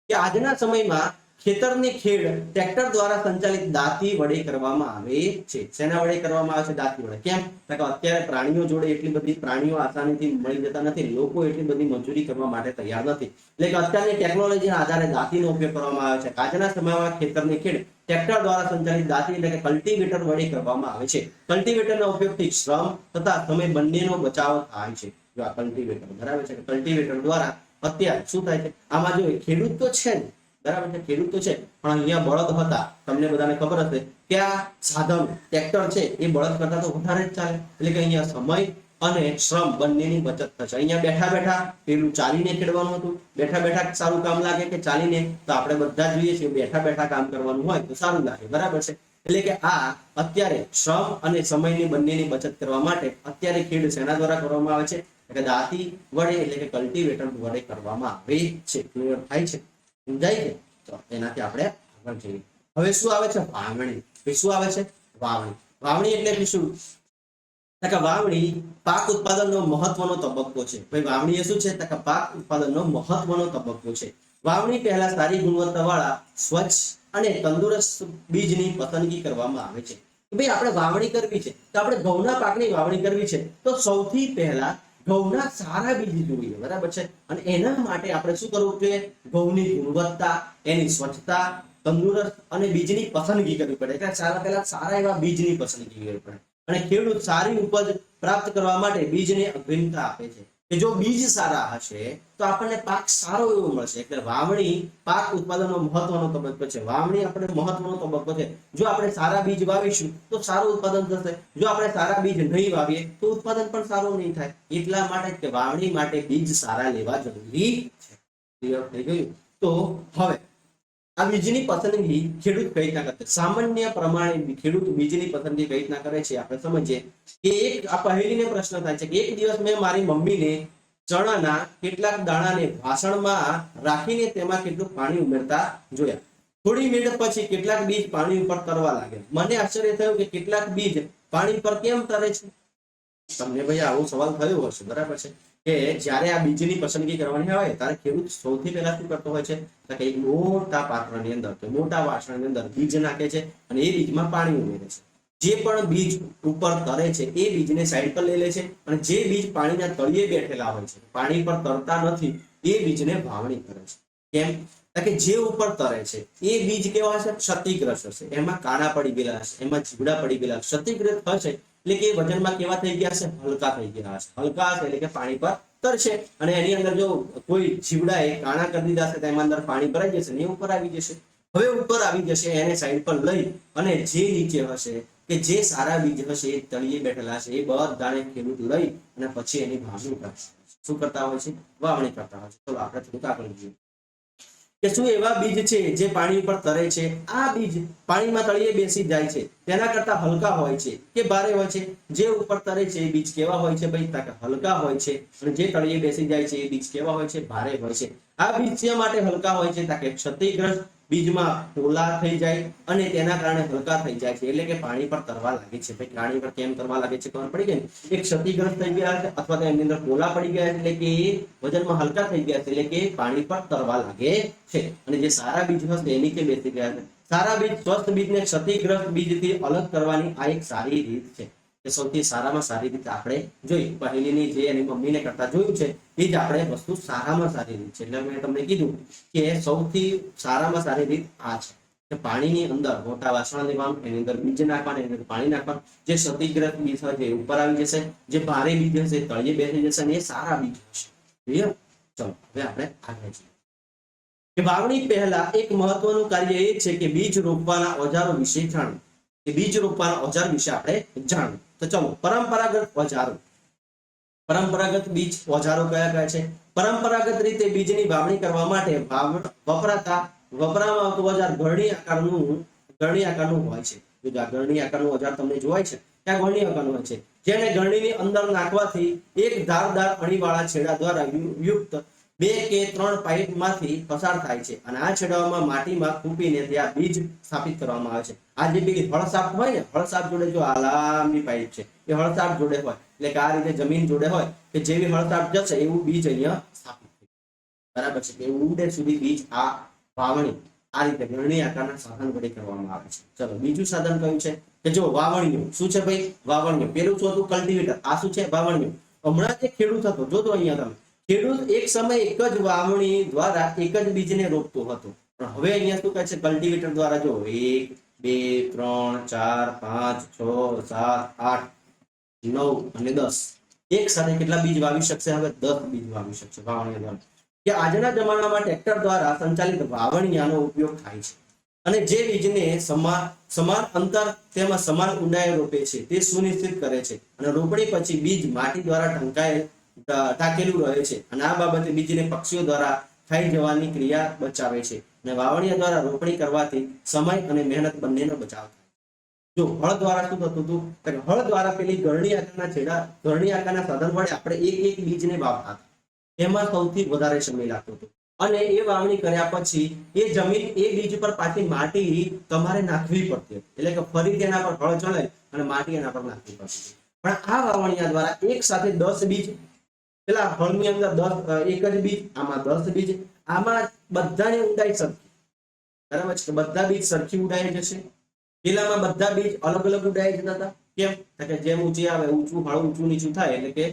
કે આજના સમયમાં ખેતરની ખેડ ટ્રેક્ટર દ્વારા સંચાલિત દાંતી વડે કરવામાં આવે છે. શેના વડે કરવામાં આવે છે? દાંતી વડે. કેમ? કે અત્યારે પ્રાણીઓ જોડે એટલી બધી પ્રાણીઓ આસાનીથી મળી જતા નથી. લોકો એટલી બધી મજૂરી કરવા માટે તૈયાર નથી. એટલે કે અત્યારની ટેકનોલોજીના આધારે દાંતીનો ઉપયોગ કરવામાં આવે છે. આજના સમયમાં ખેતરની ખેડ ટ્રેક્ટર દ્વારા સંચાલિત દાંતી એટલે કે કલ્ટિવેટર વડે કરવામાં આવે છે. કલ્ટિવેટરના ઉપયોગથી શ્રમ તથા સમય બંનેનો બચાવ થાય છે. જો આ કલ્ટિવેટર બરાબર છે. કલ્ટિવેટર દ્વારા અત્યારે શું થાય છે? આમાં જો ખેડૂત તો છે ને, બરાબર છે, ખેડૂત તો છે પણ અહીંયા બળદ હતા. તમને બધાને ખબર હશે કે આ સાધન ટ્રેક્ટર છે એ બળદ કરતા તો વધારે જ ચાલે. એટલે કે અહીંયા સમય અને શ્રમ બંનેની બચત થશે. અહીંયા બેઠા બેઠા પેલું ચાલીને ખેડવાનું હતું. બેઠા બેઠા સારું કામ લાગે કે ચાલીને? તો આપણે બધા જોઈએ છીએ બેઠા બેઠા કામ કરવાનું હોય તો સારું લાગે. બરાબર છે? એટલે કે આ અત્યારે શ્રમ અને સમયની બંનેની બચત કરવા માટે અત્યારે ખેડ શેના દ્વારા કરવામાં આવે છે? એટલે દાંતી વડે એટલે કે કલ્ટિવેટર વડે કરવામાં આવે છે. ક્લિયર થાય છે? સમજાય છે? તો એનાથી આપણે આગળ જઈએ. હવે શું આવે છે? વાવણી. શું આવે છે? વાવણી. વાવણી એટલે શું? કે વાવણી પાક ઉત્પાદનનો મહત્વનો તબક્કો છે. ભાઈ વાવણી એ શું છે? કે પાક ઉત્પાદનનો મહત્વનો તબક્કો છે. વાવણી પહેલા સારી ગુણવત્તાવાળા સ્વચ્છ અને તંદુરસ્ત બીજની પસંદગી કરવામાં આવે છે. ભાઈ આપણે વાવણી કરવી છે તો આપણે ઘઉંના પાકની વાવણી કરવી છે તો સૌથી પહેલા ઘઉંના સારા બીજ જોઈએ. બરાબર છે? અને એના માટે આપણે શું કરવું જોઈએ? ઘઉંની ગુણવત્તા, એની સ્વચ્છતા, તંદુરસ્ત અને બીજની પસંદગી કરવી પડે. એટલે પહેલા સારા એવા બીજની પસંદગી કરવી પડે. અને ખેડૂત સારી ઉપજ પ્રાપ્ત કરવા માટે બીજને અગ્રિમતા આપે છે. કે જો બીજ સારા હશે તો આપણને પાક સારો એવો મળશે. એટલે વાવણી પાક ઉત્પાદનનો મહત્વનો તબક્કો છે. વાવણી આપણે મહત્વનો તબક્કો છે. જો આપણે સારા બીજ વાવીશું તો સારું ઉત્પાદન થશે. જો આપણે સારા બીજ નહીં વાવીએ તો ઉત્પાદન પણ સારું નહીં થાય. એટલા માટે કે વાવણી માટે બીજ સારા લેવા જરૂરી છે. ક્લિયર થઈ ગયું? તો હવે આ બીજની પસંદગી ખેડૂત કઈ રીતના કરે? સામાન્ય પ્રમાણે ખેડૂત બીજની પસંદગી કઈ રીતના કરે છે આપણે સમજીએ. કે એક આ પહેલીને પ્રશ્ન થાય છે કે એક દિવસ મેં મારી મમ્મીને ચણાના કેટલાક દાણાને વાસણમાં રાખીને તેમાં કેટલું પાણી ઉમેરતા જોયા. થોડી મિનિટ પછી કેટલાક બીજ પાણી ઉપર તરવા લાગ્યા. મને આશ્ચર્ય થયું કે કેટલાક બીજ પાણી પર કેમ તરે છે? તમને ભાઈ આવો સવાલ થયો હશે. બરાબર છે? કે જ્યારે આ બીજની પસંદગી કરવાની હોય ત્યારે ખેડૂત સૌથી પહેલા શું કરતો હોય છે? તો કે એક મોટા પાત્રની અંદર કે મોટા વાસણની અંદર બીજ નાખે છે અને એ બીજમાં પાણી ઉમેરે છે. જે પણ બીજ ઉપર તરે છે એ બીજને સાઈડ પર લઈ લે છે અને જે બીજ પાણીના તળિયે બેઠેલા હોય છે, પાણી પર તરતા નથી, એ બીજને વાવણી કરે છે. કેમ? કે જે ઉપર તરે છે એ બીજ કેવા હશે? ક્ષતિગ્રસ્ત હશે. એમાં કાણા પડી ગયેલા હશે, એમાં જીવડા પડી ગયેલા હશે. ક્ષતિગ્રસ્ત હશે એટલે કે વજનમાં કેવા થઈ ગયા હશે? હલકા થઈ ગયા હશે. હલકા હશે એટલે કે પાણી પર તરશે અને એની અંદર જો કોઈ જીવડાએ કાણા કરી દીધા હશે તો એમાં અંદર પાણી ભરાઈ જશે ને ઉપર આવી જશે. હવે ઉપર આવી જશે એને સાઈડ પર લઈ અને જે નીચે હશે કે જે સારા બીજ હશે એ તળિયે બેઠેલા છે એ બધાને ખેડૂત લઈ અને પછી એની વાવણી કરતા હોય છે. શું કરતા હોય છે? વાવણી કરતા હોય છે. ચલો આપણે થોડુંક આગળ જોઈએ કે શું એવા બીજ છે જે પાણી ઉપર તરે છે? આ બીજ પાણીમાં તળિયે બેસી જાય છે તેના કરતા હલકા હોય છે કે ભારે હોય છે? જે ઉપર તરે છે એ બીજ કેવા હોય છે ભાઈ? હલકા હોય છે. અને જે તળિયે બેસી જાય છે એ બીજ કેવા હોય છે? ભારે હોય છે. આ બીજ શા માટે હલકા હોય છે? કે ક્ષતિગ્રસ્ત બીજમાં પોલા થઈ જાય અને તેના કારણે હલકા થઈ જાય છે, એટલે કે પાણી પર તરવા લાગે છે. ભાઈ પાણી પર કેમ તરવા લાગે છે ખબર પડી ગઈ ને? એક ક્ષતિગ્રસ્ત થઈ ગયા છે અથવા તો એની અંદર પોલા પડી ગયા એટલે કે વજનમાં હલકા થઈ ગયા છે, એટલે કે પાણી પર તરવા લાગે છે. અને જે સારા બીજ હશે એ નીચે બેસી ગયા છે. સારા બીજ સ્વસ્થ બીજને ક્ષતિગ્રસ્ત બીજથી અલગ કરવાની આ એક સારી રીત છે. કે સૌથી સારામાં સારી રીત આપણે જોઈ પહેલીની જે એની મમ્મીને કરતા જોયું છે એ જ આપણે વસ્તુ સારામાં સારી રીત છે. એટલે મેં તમને કીધું કે સૌથી સારામાં સારી રીત આ છે કે પાણીની અંદર મોટા વાસણ લેવાનું, એની અંદર બીજ નાખવાનું, એની અંદર પાણી નાખવાનું. જે ક્ષતિગ્રસ્ત બીજ હશે એ ઉપર આવી જશે, જે ભારે બીજ હશે તળિયે બેસી જશે અને એ સારા બીજ હશે. ક્લિયર? ચલો હવે આપણે આગળ જઈએ કે વાવણી પહેલા એક મહત્વનું કાર્ય એ છે કે બીજ રોપવાના ઓજારો વિશે જાણવું. કે બીજ રોપવાના ઓજાર વિશે આપણે જાણવું. તો ચલો પરંપરાગત ઓજારો. પરંપરાગત બીજ ઓજારો કયા કયા છે? પરંપરાગત રીતે બીજની વાવણી કરવા માટે વપરાવામાં આવતું ઓજાર ગળણી આકારનું હોય છે. જો આ ગળણી આકારનું ઓજાર તમને જોવાય છે ત્યાં ગળણી આકારનું હોય છે, જેને ગળણીની અંદર નાખવાથી એક ધારદાર અણીવાળા છેડા દ્વારા યુક્ત 2 કે 3 પાઇપમાંથી પસાર થાય છે અને આ છેડાઓમાં માટીમાં ખૂંપીને ત્યાં બીજ સ્થાપિત કરવામાં આવે છે. આ જે પેલી હળસાપ હોય ને, હળસાપ જોડે જો આ લાંબી પાઇપ છે એ હળસાપ જોડે હોય એટલે કે આ રીતે જમીન જોડે હોય કે જેવી હળસાપ જશે એવું બીજ અહીંયા સ્થાપિત થાય. બરાબર છે? કે ઊંડે સુધી બીજ આ વાવણી આ રીતે ગળણી આકારના સાધન વડે કરવામાં આવે છે. ચલો બીજું સાધન કયું છે? કે જો વાવણીઓ. શું છે ભાઈ? વાવણીઓ. પેલું શું હતું? કલ્ટિવેટર. આ શું છે? વાવણીઓ. હમણાં જે ખેડૂત હતો જો તો અહીંયા તમે ખેડૂત એક સમય એક જ વાવણી દ્વારા એક જ બીજને રોપતો હતો, પણ હવે અહીંયા શું કહે છે? કલ્ટિવેટર દ્વારા જો 1 2 3 4 5 6 7 8 9 અને 10 એક સાથે કેટલા બીજ વાવી શકશે? હવે 10 બીજ વાવી શકશે વાવણી દ્વારા. કે આજના જમાનામાં ટ્રેક્ટર દ્વારા સંચાલિત વાવણીયાનો ઉપયોગ થાય છે અને જે બીજને સમાન અંતર તેમાં સમાન ઊંડાઈએ રોપે છે તે સુનિશ્ચિત કરે છે અને રોપણી પછી બીજ માટી દ્વારા ટાંકેલું રહે છે અને આ બાબતે બીજને પક્ષીઓ દ્વારા ખાઈ જવાની ક્રિયા બચાવે છે. અને વાવણીયા દ્વારા રોપણી કરવાથી સમય અને મહેનત બંનેનો બચાવ થાય. જો હળ દ્વારા શું થતું હતું? હળ દ્વારા પેલી ગળણી આકારના સાધન વડે આપણે એક બીજને વાવતા હતા, એમાં સૌથી વધારે સમય લાગતો હતો અને એ વાવણી કર્યા પછી એ જમીન એ બીજ પર પાછી માટી તમારે નાખવી પડતી, એટલે કે ફરી તેના પર હળ ચલાવી અને માટી એના પર નાખવી પડતી. પણ આ વાવણીયા દ્વારા એક સાથે 10 બીજ, પેલા હળની અંદર 10 એક જ બીજ, આમાં 10 બીજ, આમાં બધાની ઊંડાઈ સરખી. બરાબર છે? બધા બીજ સરખી ઊંડાઈ જશે. પેલામાં બધા બીજ અલગ અલગ ઊંડાઈ જતા હતા. કેમ? કે જેમ ઊંચી આવે ઊંચું હળ ઊંચું નીચું થાય એટલે કે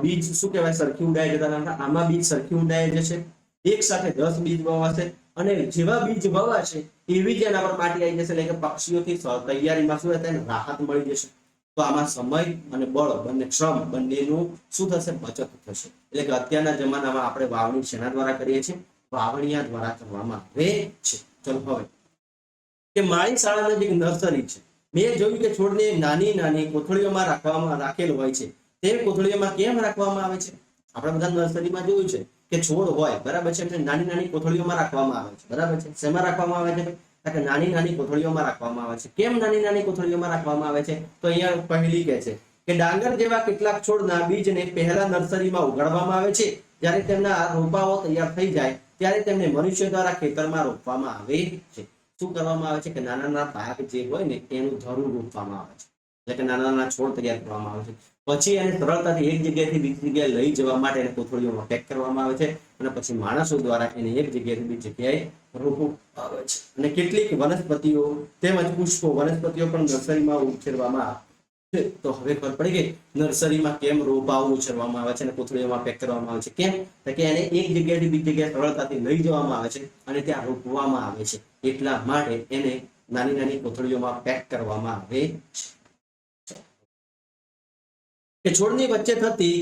બીજ શું કહેવાય? સરખી ઊંડાઈ જતા હતા. આમાં બીજ સરખી ઊંડાઈ જશે. એક સાથે 10 બીજ વવાશે અને જેવા બીજ વવાશે એવી જ એના પર માટી આવી જશે, એટલે કે પક્ષીઓથી તૈયારીમાં શું થાય? રાહત મળી જશે. તો આમાં સમય અને બળ બંને શ્રમ બંનેનું શું થશે? બચત થશે. એટલે કે અત્યારના જમાનામાં આપણે વાવણી શેના દ્વારા કરીએ છીએ? વાવણીયા દ્વારા કરવામાં આવે છે. ચલો હવે કે મારી શાળા નજીક નર્સરી છે. મેં જોયું કે છોડને નાની નાની કોથળીઓમાં રાખેલો હોય છે. તે કોથળીઓમાં કેમ રાખવામાં આવે છે? આપણે બધા નર્સરીમાં જોયું છે કે છોડ હોય, બરાબર છે, નાની નાની કોથળીઓમાં રાખવામાં આવે છે. બરાબર છે? શેમાં રાખવામાં આવે છે? કે નાની નાની કોથળીઓમાં રાખવામાં આવે છે. કેમ નાની નાની કોથળીઓમાં રાખવામાં આવે છે? તો અહીંયા પહેલી કહે છે કે ડાંગર જેવા કેટલાક છોડના બીજને પહેલા નર્સરીમાં ઉગાડવામાં આવે છે. જ્યારે તેમના રોપાઓ તૈયાર થઈ જાય ત્યારે તેમને મનુષ્ય દ્વારા ખેતરમાં રોપવામાં આવે છે. શું કરવામાં આવે છે? કે નાના નાના પાક જે હોય ને એનું ધરું રોપવામાં આવે છે, એટલે કે નાના નાના છોડ તૈયાર કરવામાં આવે છે. પછી એને સરળતાથી એક જગ્યાએથી બીજી જગ્યાએ લઈ જવા માટે એને કોથળીઓમાં પેક કરવામાં આવે છે અને પછી માણસો દ્વારા એને એક જગ્યાએથી બીજી જગ્યાએ રોપવામાં આવે છે. અને કેટલીક વનસ્પતિઓ તેમજ પુષ્પો વનસ્પતિઓ પણ નર્સરીમાં ઉછેરવામાં આવે છે. તો હવે ખબર પડી ગઈ નર્સરીમાં કેમ રોપાઓ ઉછેરવામાં આવે છે અને કોથળીઓમાં પેક કરવામાં આવે છે. કેમ? કે એને એક જગ્યાએથી બીજી જગ્યાએ સરળતાથી લઈ જવામાં આવે છે અને ત્યાં રોપવામાં આવે છે. એટલા માટે એને નાની નાની કોથળીઓમાં પેક કરવામાં આવે છે. કે છોડની વચ્ચે થતી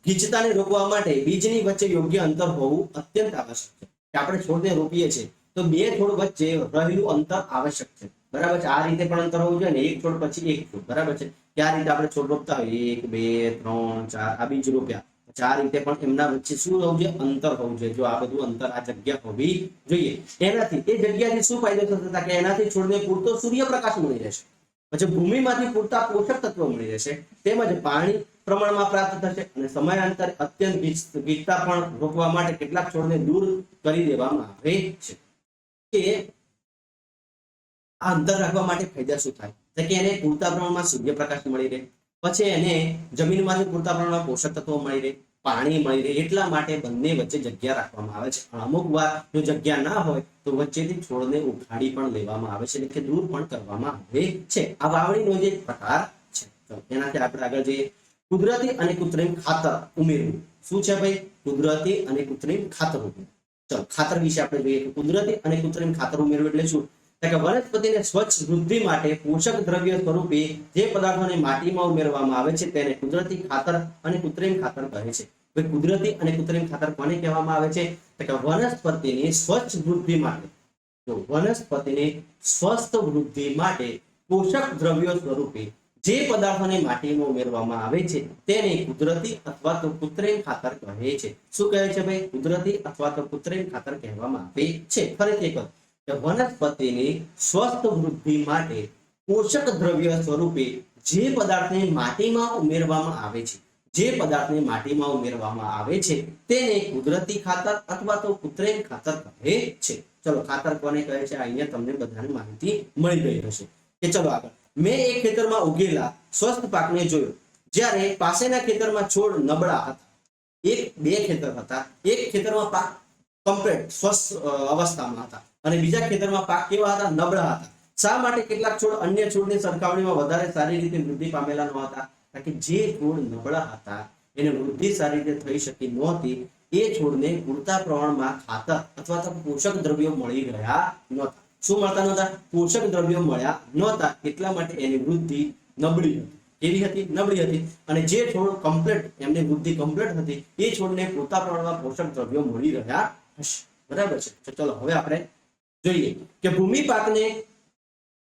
ગીચતાને રોકવા માટે બીજની વચ્ચે યોગ્ય અંતર હોવું અત્યંત આવશ્યક છે. કે આપણે છોડને રોપીએ છીએ તો બે છોડ વચ્ચે રહેલું અંતર આવશ્યક છે. બરાબર છે. આ રીતે પણ અંતર હોવું જોઈએ ને, એક છોડ પછી એક છોડ, બરાબર છે. કે આ રીતે આપણે છોડ રોપતા હોય 1 2 3 4 આ બીજ રોપ્યા, આ રીતે પણ એમના વચ્ચે શું હોવું જોઈએ? અંતર હોવું જોઈએ. જો આ બધું અંતર, આ જગ્યા હોવી જોઈએ. એનાથી એ જગ્યાથી શું ફાયદો થતો કે એનાથી છોડને પૂરતો સૂર્યપ્રકાશ મળી રહેશે, પછી ભૂમિમાંથી પૂરતા પોષક તત્વો મળી રહેશે, તેમજ પાણી પ્રમાણમાં પ્રાપ્ત થશે અને સમયાંતરે અત્યંત ગીચતા પણ રોકવા માટે કેટલાક છોડને દૂર કરી દેવામાં આવે છે. કે આ અંતર રાખવા માટે ફાયદા શું થાય? તો કે એને પૂરતા પ્રમાણમાં સૂર્યપ્રકાશ મળી રહે, પછી એને જમીનમાંથી પૂરતા પ્રમાણમાં પોષક તત્વો મળી રહે, પાણી મળી રહે, એટલા માટે બંને વચ્ચે જગ્યા રાખવામાં આવે છે. અમુક વાર જો જગ્યા ના હોય તો વચ્ચેથી છોડને ઉખાડી પણ લેવામાં આવે છે, એટલે કે દૂર પણ કરવામાં આવે છે. આ વાવણીનો જે પ્રકાર છે. તો એનાથી આપણે આગળ જઈએ. કુદરતી અને કૃત્રિમ ખાતર ઉમેરવું. શું છે ભાઈ? કુદરતી અને કૃત્રિમ ખાતર ઉમેરવું. ચલો ખાતર વિશે આપણે જોઈએ. કુદરતી અને કૃત્રિમ ખાતર ઉમેરવું એટલે શું? કે વનસ્પતિને સ્વચ્છ વૃદ્ધિ માટે પોષક દ્રવ્ય સ્વરૂપે જે પદાર્થોને માટીમાં ઉમેરવામાં આવે છે તેને કુદરતી ખાતર અને કૃત્રિમ ખાતર કહે છે. કુદરતી અને કૃત્રિમ ખાતર કોને કહેવામાં આવે છે? કે વનસ્પતિની સ્વચ્છ વૃદ્ધિ માટે, તો વનસ્પતિની સ્વસ્થ વૃદ્ધિ માટે પોષક દ્રવ્યો સ્વરૂપે જે પદાર્થોને માટીમાં ઉમેરવામાં આવે છે તેને કુદરતી અથવા તો કૃત્રિમ ખાતર કહે છે. શું કહે છે ભાઈ? કુદરતી અથવા તો કૃત્રિમ ખાતર કહેવામાં આવે છે. ફરીથી એક વનસ્પતિની સ્વસ્થ વૃદ્ધિ માટે પોષક દ્રવ્ય સ્વરૂપે જે પદાર્થને માટીમાં ઉમેરવામાં આવે છે, જે પદાર્થને માટીમાં ઉમેરવામાં આવે છે તેને કુદરતી ખાતર અથવા તો કૃત્રિમ ખાતર કહે છે. ચલો ખાતર કોને કહે છે અહીંયા તમને બધાને માહિતી મળી ગઈ હશે. કે ચલો આગળ. મેં એક ખેતરમાં ઉગેલા સ્વસ્થ પાકને જોયો, જ્યારે પાસેના ખેતરમાં છોડ નબળા હતા. બે ખેતર હતા. એક ખેતરમાં પાક કમ્પ્લીટ સ્વસ્થ અવસ્થામાં હતા અને બીજા ખેતરમાં પાક કેવા હતા? નબળા હતા. શા માટે કેટલાક છોડ અન્ય છોડની સરખામણીમાં વધારે સારી રીતે વૃદ્ધિ પામેલા ન હતા? કારણ કે જે છોડ નબળા હતા એને વૃદ્ધિ સારી રીતે થઈ શકી નહોતી, એ છોડને પૂરતા પ્રમાણમાં ખાતર અથવા તો પોષક દ્રવ્યો મળી રહ્યા નહોતા. શું મળતા નહોતા? પોષક દ્રવ્યો મળ્યા નહોતા, એટલા માટે એની વૃદ્ધિ નબળી હતી. કેવી હતી? નબળી હતી. અને જે છોડ કમ્પ્લીટ, એમની વૃદ્ધિ કમ્પ્લીટ હતી, એ છોડને પૂરતા પ્રમાણમાં પોષક દ્રવ્યો મળી રહ્યા હશે. બરાબર છે. તો ચલો હવે આપણે જોઈએ કે ભૂમિ પાકને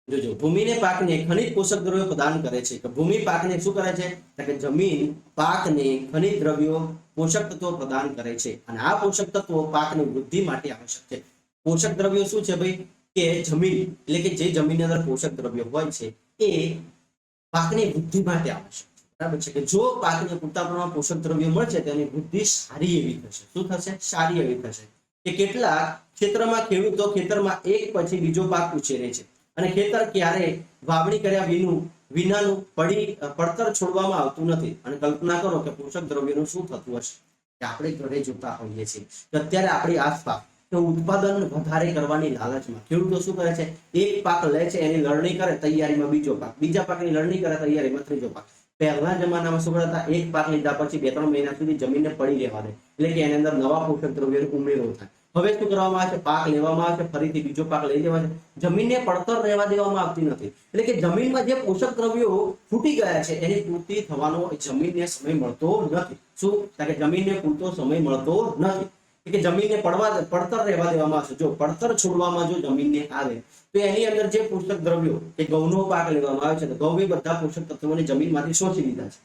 જોજો, ભૂમિને પાકને ખનિજ પોષક દ્રવ્યો પ્રદાન કરે છે. કે ભૂમિ પાકને શું કરે છે? કે જમીન પાકને ખનિજ દ્રવ્યો, પોષક તત્વો પ્રદાન કરે છે અને આ પોષક તત્વો પાકની વૃદ્ધિ માટે આવશ્યક છે. પોષક દ્રવ્યો શું છે ભાઈ? કે જમીન, એટલે કે જે જમીનની અંદર પોષક દ્રવ્યો હોય છે એ પાકની વૃદ્ધિ માટે આવશ્યક છે. બરાબર છે. કે જો પાકને પૂરતા પ્રમાણમાં પોષક દ્રવ્યો મળશે તો એની વૃદ્ધિ સારી એવી થશે. શું થશે? સારી એવી થશે. કે કેટલાક ક્ષેત્રમાં ખેડૂતો ખેતરમાં એક પછી બીજો પાક ઉછેરે છે અને ખેતર ક્યારે વાવણી કર્યા વિનાનું પડતર છોડવામાં આવતું નથી. અને કલ્પના કરો કે પોષક દ્રવ્યોનું શું થતું હશે. કે આપણે ઘરે જોતા હોઈએ છીએ કે અત્યારે આપણી આસપાસ ઉત્પાદન વધારે કરવાની લાલચમાં ખેડૂતો શું કરે છે? એક પાક લે છે, એની લણણી કરે, તૈયારીમાં બીજો પાક, બીજા પાકની લણણી કરે, તૈયારીમાં ત્રીજો પાક. પહેલા જમાનામાં શું કરતા? એક પાક લીધા પછી 2-3 મહિના સુધી જમીનને પડી રહેવા દે, એટલે કે એની અંદર નવા પોષક દ્રવ્યોનો ઉમેરો થાય. હવે શું કરવામાં આવે છે? પાક લેવામાં આવે છે, ફરીથી બીજો પાક લઈ લેવા છે. જમીનને પડતર રહેવા દેવામાં આવતી નથી. એટલે કે જમીનમાં જે પોષક દ્રવ્યો ફૂટી ગયા છે એની પૂર્તિ થવાનો જમીનને સમય મળતો નથી. શું? કે જમીનને પૂરતો સમય મળતો નથી. કે જમીનને પડતર રહેવા દેવામાં આવશે. જો પડતર છોડવામાં જો જમીનને આવે તો એની અંદર જે પોષક દ્રવ્યો, કે ઘઉંનો પાક લેવામાં આવે છે તો ઘઉં બધા પોષક તત્વોને જમીનમાંથી શોષી લીધા છે,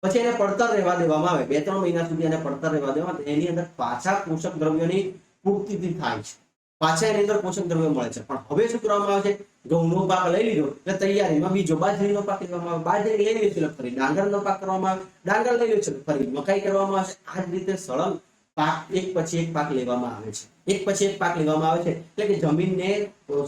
પછી એને પડતર રહેવા દેવામાં આવે, 2-3 મહિના સુધી એને પડતર રહેવા દેવામાં, એની અંદર પાછા પોષક દ્રવ્યોની પૂર્તિ થાય છે, પાછા એની અંદર પોષક દ્રવ્યો મળે છે. પણ હવે શું કરવામાં આવે છે? ઘઉંનો પાક લઈ લીધો એટલે તૈયારીમાં બીજો બાજરીનો પાક લેવામાં આવે, બાજરી લઈ લે છે ફરી ડાંગરનો પાક કરવામાં આવે, ડાંગર લઈ લે છે ફરી મકાઈ કરવામાં આવે. આ જ રીતે સળંગ પાક એક પછી એક પાક લેવામાં આવે છે, એક પછી એક પાક લેવામાં આવે છે. એટલે કે જમીનને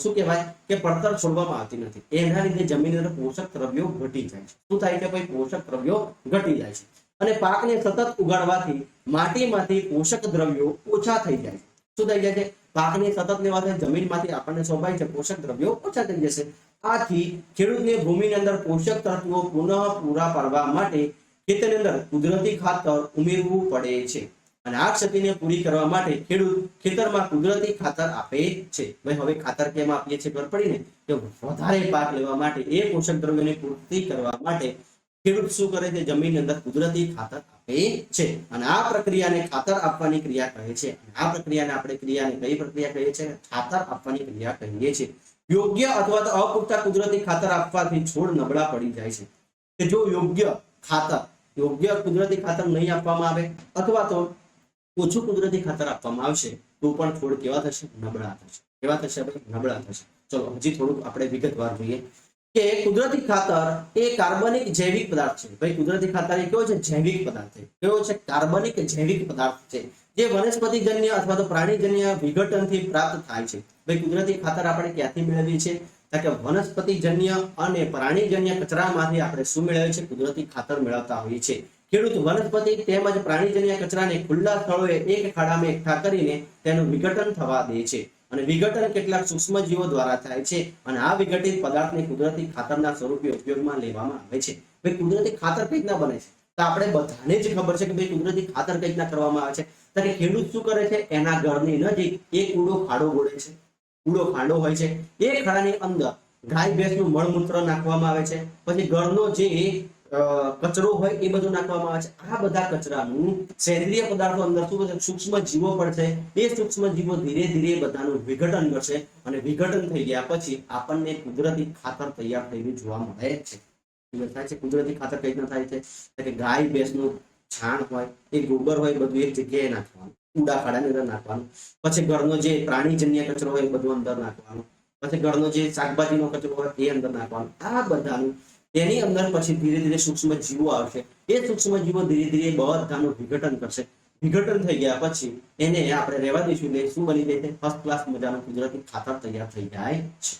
શું કહેવાય? કે પડતર છોડવામાં આવતી નથી. એના લીધે જમીનની અંદર પોષક દ્રવ્યો ઘટી જાય છે. શું થાય છે ભાઈ? પોષક દ્રવ્યો ઘટી જાય છે. અને પાકને સતત ઉગાડવાથી માટીમાંથી પોષક દ્રવ્યો ઓછા થઈ જાય છે. શું થઈ જાય છે? પાકને સતત લેવાથી જમીનમાંથી આપણને સ્વાભાવિક છે પોષક દ્રવ્યો ઓછા થઈ જશે. આથી ખેડૂતને ભૂમિની અંદર પોષક તત્વો પુનઃ પૂરા પાડવા માટે ખેતરની અંદર કુદરતી ખાતર ઉમેરવું પડે છે. અને આ ક્ષતિને પૂરી કરવા માટે ખેડૂત ખેતરમાં કુદરતી ખાતર આપે છે. ભાઈ હવે ખાતર કેમ આપીએ છીએ ખબર પડી ને? કે વધારે પાક લેવા માટે, એ પોષક દ્રવ્યોની પૂર્તિ કરવા માટે ખેડૂત શું કરે છે? જમીનની અંદર કુદરતી ખાતર આપે છે અને આ પ્રક્રિયાને ખાતર આપવાની ક્રિયા કહે છે. આ પ્રક્રિયાને આપણે કઈ પ્રક્રિયા કહીએ છીએ? ખાતર આપવાની ક્રિયા કહીએ છીએ. યોગ્ય અથવા તો અપૂરતા કુદરતી ખાતર આપવાથી છોડ નબળા પડી જાય છે. કે જો યોગ્ય કુદરતી ખાતર નહીં આપવામાં આવે અથવા તો ઓછું કુદરતી ખાતર આપવામાં આવશે તો પણ છોડ કેવા થશે? નબળા થશે. કેવા થશે? નબળા થશે. ચલો હજી થોડુંક આપણે વિગતવાર જોઈએ કે કુદરતી ખાતર એ કાર્બનિક જૈવિક પદાર્થ છે. ભાઈ કુદરતી ખાતર એ કેવો છે? જૈવિક પદાર્થ છે. કેવો છે? કાર્બનિક જૈવિક પદાર્થ છે જે વનસ્પતિજન્ય અથવા તો પ્રાણીજન્ય વિઘટનથી પ્રાપ્ત થાય છે. ભાઈ કુદરતી ખાતર આપણે ક્યાંથી મેળવીએ છીએ? કે વનસ્પતિજન્ય અને પ્રાણીજન્ય કચરામાંથી આપણે શું મેળવીએ છીએ? કુદરતી ખાતર મેળવતા હોઈએ છીએ. ખેડૂત વનસ્પતિ તેમજ પ્રાણીજન્ય કચરાને ખુલ્લા સ્થળોએ એક ખાડામાં એકઠા કરીને તેનું વિઘટન થવા દે છે અને વિઘટન કેટલાક સૂક્ષ્મજીવો દ્વારા થાય છે અને આ વિઘટિત પદાર્થને કુદરતી ખાતરના સ્વરૂપે ઉપયોગમાં લેવામાં આવે છે. ભાઈ કુદરતી ખાતર કઈ રીતના બને છે? તો આપણે બધાને જ ખબર છે કે ભાઈ કુદરતી ખાતર કઈ રીતના કરવામાં આવે છે. તો કે ખેડૂત શું કરે છે? એના ઘરની નજીક એક ઊંડો ખાડો ગોળે છે. ઊંડો ખાડો હોય છે. એ ખાડાની અંદર ગાય ભેંસનું મળમૂત્ર નાખવામાં આવે છે. પછી ઘરનો જે કચરો હોય એ બધું નાખવામાં આવે છે. આ બધા કચરાનું સેન્દ્રિય પદાર્થો અંદર શું સૂક્ષ્મ જીવો પડશે. એ સૂક્ષ્મ જીવો ધીરે ધીરે બધાનું વિઘટન કરશે અને વિઘટન થઈ ગયા પછી આપણને કુદરતી ખાતર તૈયાર થયેલું જોવા મળે છે. થાય છે કુદરતી ખાતર કઈ રીતના થાય છે? કે ગાય ભેંસનું છાણ હોય એ ગોબર હોય બધું એક જગ્યાએ નાખવાનું, ઊંડા ખાડાની અંદર નાખવાનું. પછી ઘરનો જે પ્રાણીજન્ય કચરો હોય એ બધું અંદર નાખવાનું. પછી ઘરનો જે શાકભાજીનો કચરો હોય એ અંદર નાખવાનું. આ બધાનું તેની અંદર પછી ધીરે ધીરે સૂક્ષ્મ જીવો આવશે. એ સૂક્ષ્મ જીવો ધીરે ધીરે બધાનું વિઘટન કરશે. વિઘટન થઈ ગયા પછી એને આપણે રહેવા દઈશું એટલે શું બની જાય છે? ફર્સ્ટ ક્લાસ મજાનું કુદરતી ખાતર તૈયાર થઈ જાય છે.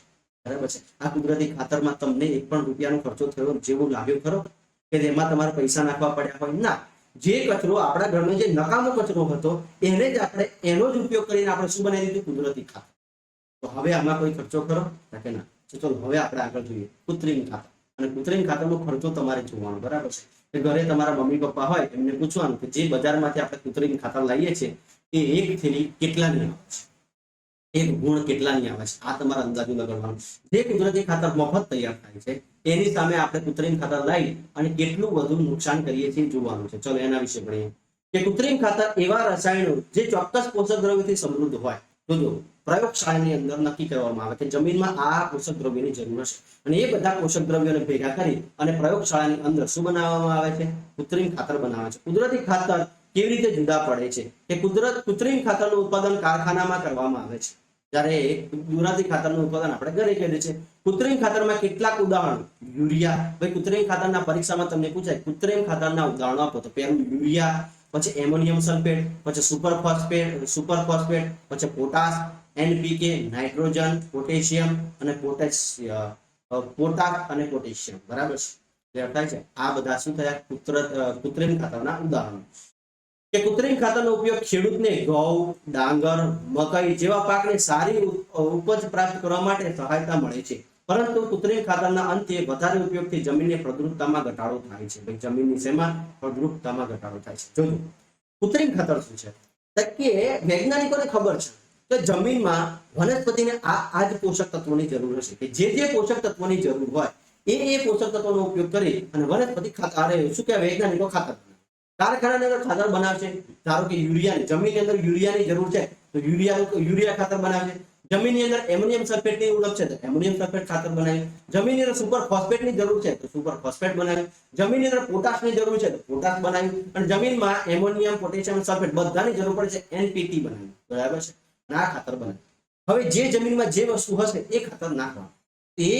બરાબર છે. આ કુદરતી ખાતરમાં તમને એક પણ રૂપિયાનો ખર્ચો થયો જેવું લાગ્યો ખરો કે જેમાં તમારે પૈસા નાખવા પડ્યા હોય? ના. જે કચરો આપણા ઘરનો જે નકામો કચરો હતો એને જ આપણે એનો જ ઉપયોગ કરીને આપણે શું બનાવી દીધું? કુદરતી ખાતર. તો હવે આમાં કોઈ ખર્ચો ખરો? કે ના. ચલો હવે આપણે આગળ જોઈએ કૃત્રિમ ખાતર. અને કૃત્રિમ ખાતરનો ખર્ચો તમારે જોવાનો. બરાબર છે. કે ઘરે તમારા મમ્મી પપ્પા હોય એમને પૂછવાનું કે જે બજારમાંથી આપણે કૃત્રિમ ખાતર લાવીએ છીએ એ એક થેલી કેટલાની આવે છે? એક ગુણ કેટલાની આવે છે? આ તમારે અંદાજો લગાડવાનો. જે કુદરતી ખાતર મફત તૈયાર થાય છે એની સામે આપણે કૃત્રિમ ખાતર લાવી અને કેટલું વધુ નુકસાન કરીએ છીએ જોવાનું છે. ચલો એના વિશે ભણીએ કે કૃત્રિમ ખાતર એવા રસાયણો જે ચોક્કસ પોષક દ્રવ્યોથી સમૃદ્ધ હોય. જોજો પ્રયોગશાળાની અંદર નક્કી કરવામાં આવે કે જમીનમાં આ પોષક દ્રવ્યોની જરૂર હશે અને એ બધા પોષક દ્રવ્યોને ભેગા કરી અને પ્રયોગશાળાની અંદર શું બનાવવામાં આવે છે? કૃત્રિમ ખાતર બનાવે છે. કુદરતી ખાતર કેવી રીતે જુદા પડે છે? કે કૃત્રિમ ખાતરનું ઉત્પાદન કારખાનામાં કરવામાં આવે છે જ્યારે કુદરતી ખાતરનું ઉત્પાદન આપણે ઘરે કરીએ છીએ. કૃત્રિમ ખાતરમાં કેટલાક ઉદાહરણો યુરિયા. ભાઈ કૃત્રિમ ખાતરના પરીક્ષામાં તમને પૂછાય કૃત્રિમ ખાતરના ઉદાહરણો આપો તો પહેલું યુરિયા, પછી એમોનિયમ સલ્ફેટ, પછી સુપર ફોસ્ફેટ, પછી પોટાશ, એનપીકે, નાઇટ્રોજન, પોટેશિયમ અને પોટાશ અને પોટેશિયમ. બરાબર છે. થાય છે. આ બધા શું થયા? કૃત્રિમ ખાતરના ઉદાહરણો. કે કૃત્રિમ ખાતરનો ઉપયોગ ખેડૂતને ઘઉં, ડાંગર, મકાઈ જેવા પાકને સારી ઉપજ પ્રાપ્ત કરવા માટે સહાયતા મળે છે. પરંતુ કૃત્રિમ ખાતરના અંતે વધારે ઉપયોગથી જમીનની ફળદ્રુપતામાં ઘટાડો થાય છે. ભાઈ જમીનની શેમાં? ફળદ્રુપતામાં ઘટાડો થાય છે. જોજો કૃત્રિમ ખાતર શું છે? કે વૈજ્ઞાનિકોને ખબર છે કે જમીનમાં વનસ્પતિને આ જ પોષક તત્વોની જરૂર હશે કે જે પોષક તત્વોની જરૂર હોય એ પોષક તત્વોનો ઉપયોગ કરી અને વનસ્પતિ ખાતર શું કહેવાય? વૈજ્ઞાનિકો ખાતર કારખાનાની અંદર ખાતર બનાવશે. ધારો કે યુરિયાની જમીનની અંદર યુરિયાની જરૂર છે તો યુરિયા ખાતર બનાવશે. જમીનની અંદર એમોનિયમ સલ્ફેટની ઉણપ છે તો એમોનિયમ સલ્ફેટ ખાતર બનાવ્યું. જમીનની અંદર સુપર ફોસ્ફેટની જરૂર છે તો સુપર ફોસ્ફેટ બનાવ્યું. જમીનની અંદર પોટાશની જરૂર છે તો પોટાશ બનાવ્યું. અને જમીનમાં એમોનિયમ, પોટેશિયમ, સલ્ફેટ બધાની જરૂર પડે છે એનપીટી બનાવ્યું. બરાબર છે. આ ખાતર બનાવ્યું. હવે જે જમીનમાં જે વસ્તુ હશે એ ખાતર નાખવાનું. એ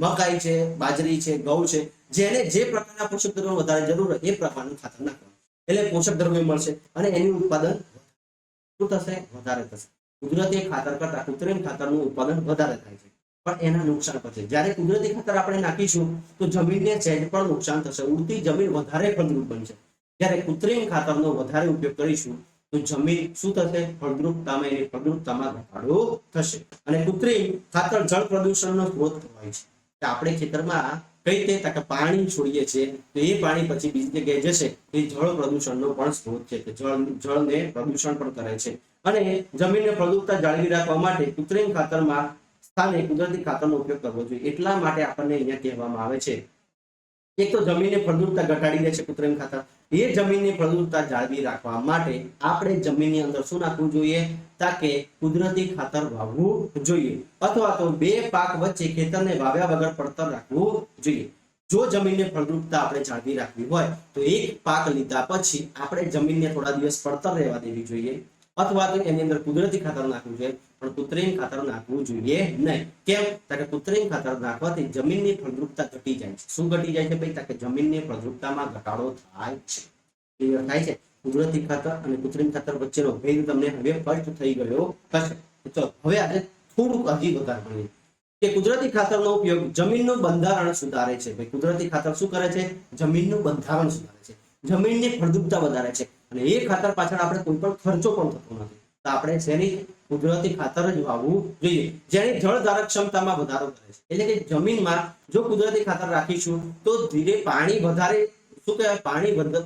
મકાઈ છે, બાજરી છે, ઘઉં છે, જેને જે પ્રકારના પોષક દ્રવ્યો વધારે જરૂર હોય એ પ્રકારનું ખાતર નાખવાનું. એટલે પોષક દ્રવ્યો મળશે અને એનું ઉત્પાદન શું થશે? વધારે થશે. કુદરતી ખાતર કરતા કૃત્રિમ ખાતરનું ઉત્પાદન વધારે થાય છે પણ એના નુકસાન પછી જ્યારે કુદરતી ખાતર આપણે નાખીશું તો જમીનને સહેજ પણ નુકસાન થશે. ઉડતી જમીન વધારે ફળદ્રુપ બનશે. જ્યારે કૃત્રિમ ખાતરનો વધારે ઉપયોગ કરીશું તો જમીન શું થશે? ફળદ્રુપતામાં ઘટાડો થશે. અને કૃત્રિમ ખાતર જળ પ્રદૂષણનો સ્ત્રોત હોય છે. આપણે ખેતરમાં કઈ રીતે પાણી છોડીએ છીએ તો એ પાણી પછી બીજી જગ્યાએ જશે. એ જળ પ્રદૂષણનો પણ સ્ત્રોત છે કે જળને પ્રદૂષણ પણ કરે છે. અને જમીનને ફળદ્રુપતા જાળવી રાખવા માટે કૃત્રિમ ખાતરમાં સ્થાને કુદરતી ખાતરનો ઉપયોગ કરવો જોઈએ. એટલા માટે આપણને અહીંયા કહેવામાં આવે છે એક તો જમીનની ફળદ્રુપતા ઘટાડી દે છે કૃત્રિમ ખાતર. એ જમીનની ફળદ્રુપતા જાળવી રાખવા માટે આપણે જમીનની અંદર શું નાખવું જોઈએ? તાકે કુદરતી ખાતર વાવવું જોઈએ, અથવા તો બે પાક વચ્ચે ખેતરને વાવ્યા વગર પડતર રાખવું જોઈએ. જો જમીનની ફળદ્રુપતા આપણે જાળવી રાખવી હોય તો એક પાક લીધા પછી આપણે જમીનને થોડા દિવસ પડતર રહેવા દેવી જોઈએ, અથવા તો એની અંદર કુદરતી ખાતર નાખવું જોઈએ, પણ કૃત્રિમ ખાતર નાખવું જોઈએ નહીં. કેમ? કે કૃત્રિમ ખાતર નાખવાથી જમીનની ફળદ્રુપતા ઘટી જાય છે. શું ઘટી જાય છે ભાઈ? કે જમીનની ફળદ્રુપતામાં ઘટાડો થાય છે. ક્લિયર થાય છે? કુદરતી ખાતર અને કૃત્રિમ ખાતર વચ્ચેનો ભેદ તમને હવે સ્પષ્ટ થઈ ગયો હશે. તો હવે આપણે થોડુંક હજી વધારે ભણીએ કે કુદરતી ખાતરનો ઉપયોગ જમીનનું બંધારણ સુધારે છે. ભાઈ કુદરતી ખાતર શું કરે છે? જમીનનું બંધારણ સુધારે છે, જમીનની ફળદ્રુપતા વધારે છે. અને એ ખાતર પાછળ આપણે કોઈ પણ ખર્ચો પણ થતો નથી. તો આપણે શેની કુદરતી ખાતર જ વાવવું જોઈએ જેની જળ ધારક ક્ષમતામાં વધારો કરે છે. એટલે કે જમીનમાં જો કુદરતી ખાતર રાખીશું તો ધીરે પાણી વધારે શું કહેવાય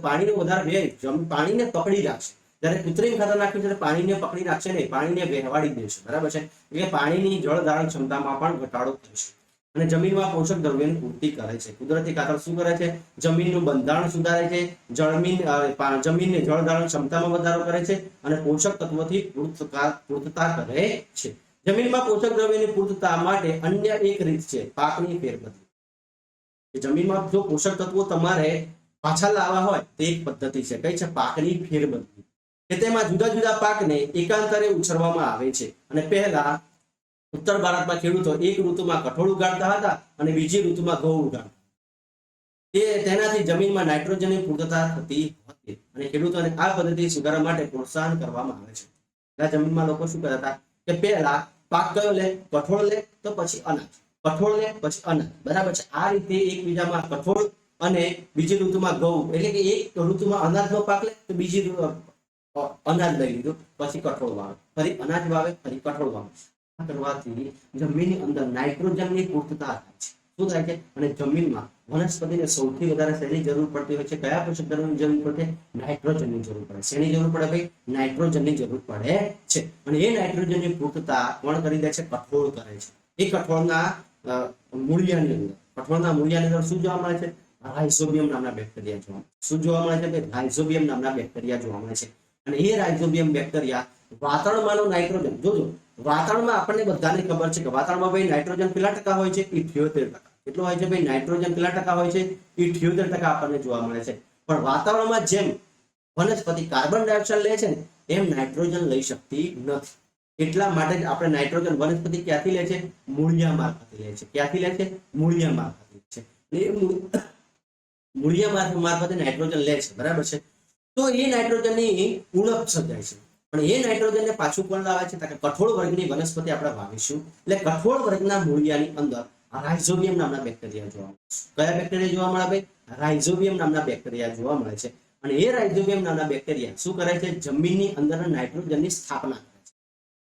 પાણીનો વધારે વ્યય પાણીને પકડી રાખશે. જ્યારે કૃત્રિમ ખાતર નાખ્યું ત્યારે પાણીને પકડી રાખશે નહીં, પાણીને વહેવાડી દેશે. બરાબર છે? એટલે પાણીની જળ ધારણ ક્ષમતામાં પણ ઘટાડો થશે અને જમીનમાં પોષક દ્રવ્યોની પૂર્તિ કરે છે. કુદરતી ખાતર શું કરે છે? જમીનનું બંધારણ સુધારે છે, જમીનની જળ ધારણ ક્ષમતામાં વધારો કરે છે અને પોષક તત્વોથી પૂર્તતા કરે છે. જમીનમાં પોષક દ્રવ્યોની પૂર્તતા માટે અન્ય એક રીત છે પાકની ફેરબદલી. જમીનમાં જો પોષક તત્વો તમારે પાછા લાવવા હોય તો એક પદ્ધતિ છે. કઈ છે? પાકની ફેરબદલી. કે તેમાં જુદા જુદા પાકને એકાંતરે ઉછેરવામાં આવે છે. અને પહેલા ઉત્તર ભારતમાં ખેડૂતો એક ઋતુમાં કઠોળ ઉગાડતા હતા અને બીજી ઋતુમાં ઘઉં ઉગાડતા. તેનાથી જમીનમાં નાઇટ્રોજનની પૂર્તતા થતી હતી અને ખેડૂતોને આ પદ્ધતિ સુધારવા માટે પ્રોત્સાહન કરવામાં આવે છે. આ જમીનમાં લોકો શું કરતા હતા કે પહેલા પાક કયો લે? કઠોળ લે તો પછી અનાજ, કઠોળ લે પછી અનાજ. બરાબર છે? આ રીતે એકબીજામાં કઠોળ અને બીજી ઋતુમાં ઘઉં, એટલે કે એક ઋતુમાં અનાજનો પાક લે તો બીજી અનાજ લઈ લીધું, પછી કઠોળ વાવે, ફરી અનાજ વાવે, ફરી કઠોળ વાવે. આ કરવાથી જમીનની અંદર નાઇટ્રોજનની પૂર્તતા થાય છે. શું થાય છે? અને જમીનમાં વનસ્પતિને સૌથી વધારે શેની જરૂર પડતી હોય છે? કયા પોષક દ્રવ્યોની જરૂર પડે? નાઇટ્રોજનની જરૂર પડે. શેની જરૂર પડે ભાઈ? નાઇટ્રોજનની જરૂર પડે છે. અને એ નાઇટ્રોજનની પૂર્તતા કોણ કરી દે છે? કઠોળ કરે છે. એ કઠોળના મૂળિયાની અંદર, કઠોળના મૂળિયાની અંદર શું જોવા મળે છે? રાઇઝોબિયમ નામના બેક્ટેરિયા જોવા મળે. શું જોવા મળે છે? રાઇઝોબિયમ નામના બેક્ટેરિયા જોવા મળે છે. અને એ રાઇઝોબિયમ બેક્ટેરિયા વાતાવરણમાંનો નાઇટ્રોજન, જોજો વાતાવરણમાં આપણને બધાને ખબર છે કે વાતાવરણમાં ભાઈ નાઇટ્રોજન કેટલા ટકા હોય છે? 78%. કેટલો હોય છે ભાઈ? નાઇટ્રોજન કેટલા ટકા હોય છે? 78% આપણને જોવા મળે છે. પણ વાતાવરણમાં જેમ વનસ્પતિ કાર્બન ડાયોક્સાઇડ લે છે ને એમ નાઇટ્રોજન લઈ શકતી નથી. એટલા માટે જ આપણે નાઇટ્રોજન વનસ્પતિ ક્યાંથી લે છે? મૂળિયા મારફતે લે છે. ક્યાંથી લે છે? મૂળિયા મારફતે લે છે. એ મૂળિયા મારફતે નાઇટ્રોજન લે છે. બરાબર છે? તો એ નાઇટ્રોજનની ઉણપ સર્જાય છે. પણ એ નાઇટ્રોજનને પાછું કોણ લાવે છે? કે કઠોળ વર્ગની વનસ્પતિ આપણે વાવીશું એટલે કઠોળ વર્ગના મૂળિયાની અંદર રાઇઝોબિયમ નામના બેક્ટેરિયા જોવા મળે છે. કયા બેક્ટેરિયા જોવા મળે ભાઈ? રાઇઝોબિયમ નામના બેક્ટેરિયા જોવા મળે છે. અને એ રાઇઝોબિયમ નામના બેક્ટેરિયા શું કરે છે? જમીનની અંદર નાઇટ્રોજનની સ્થાપના કરે છે.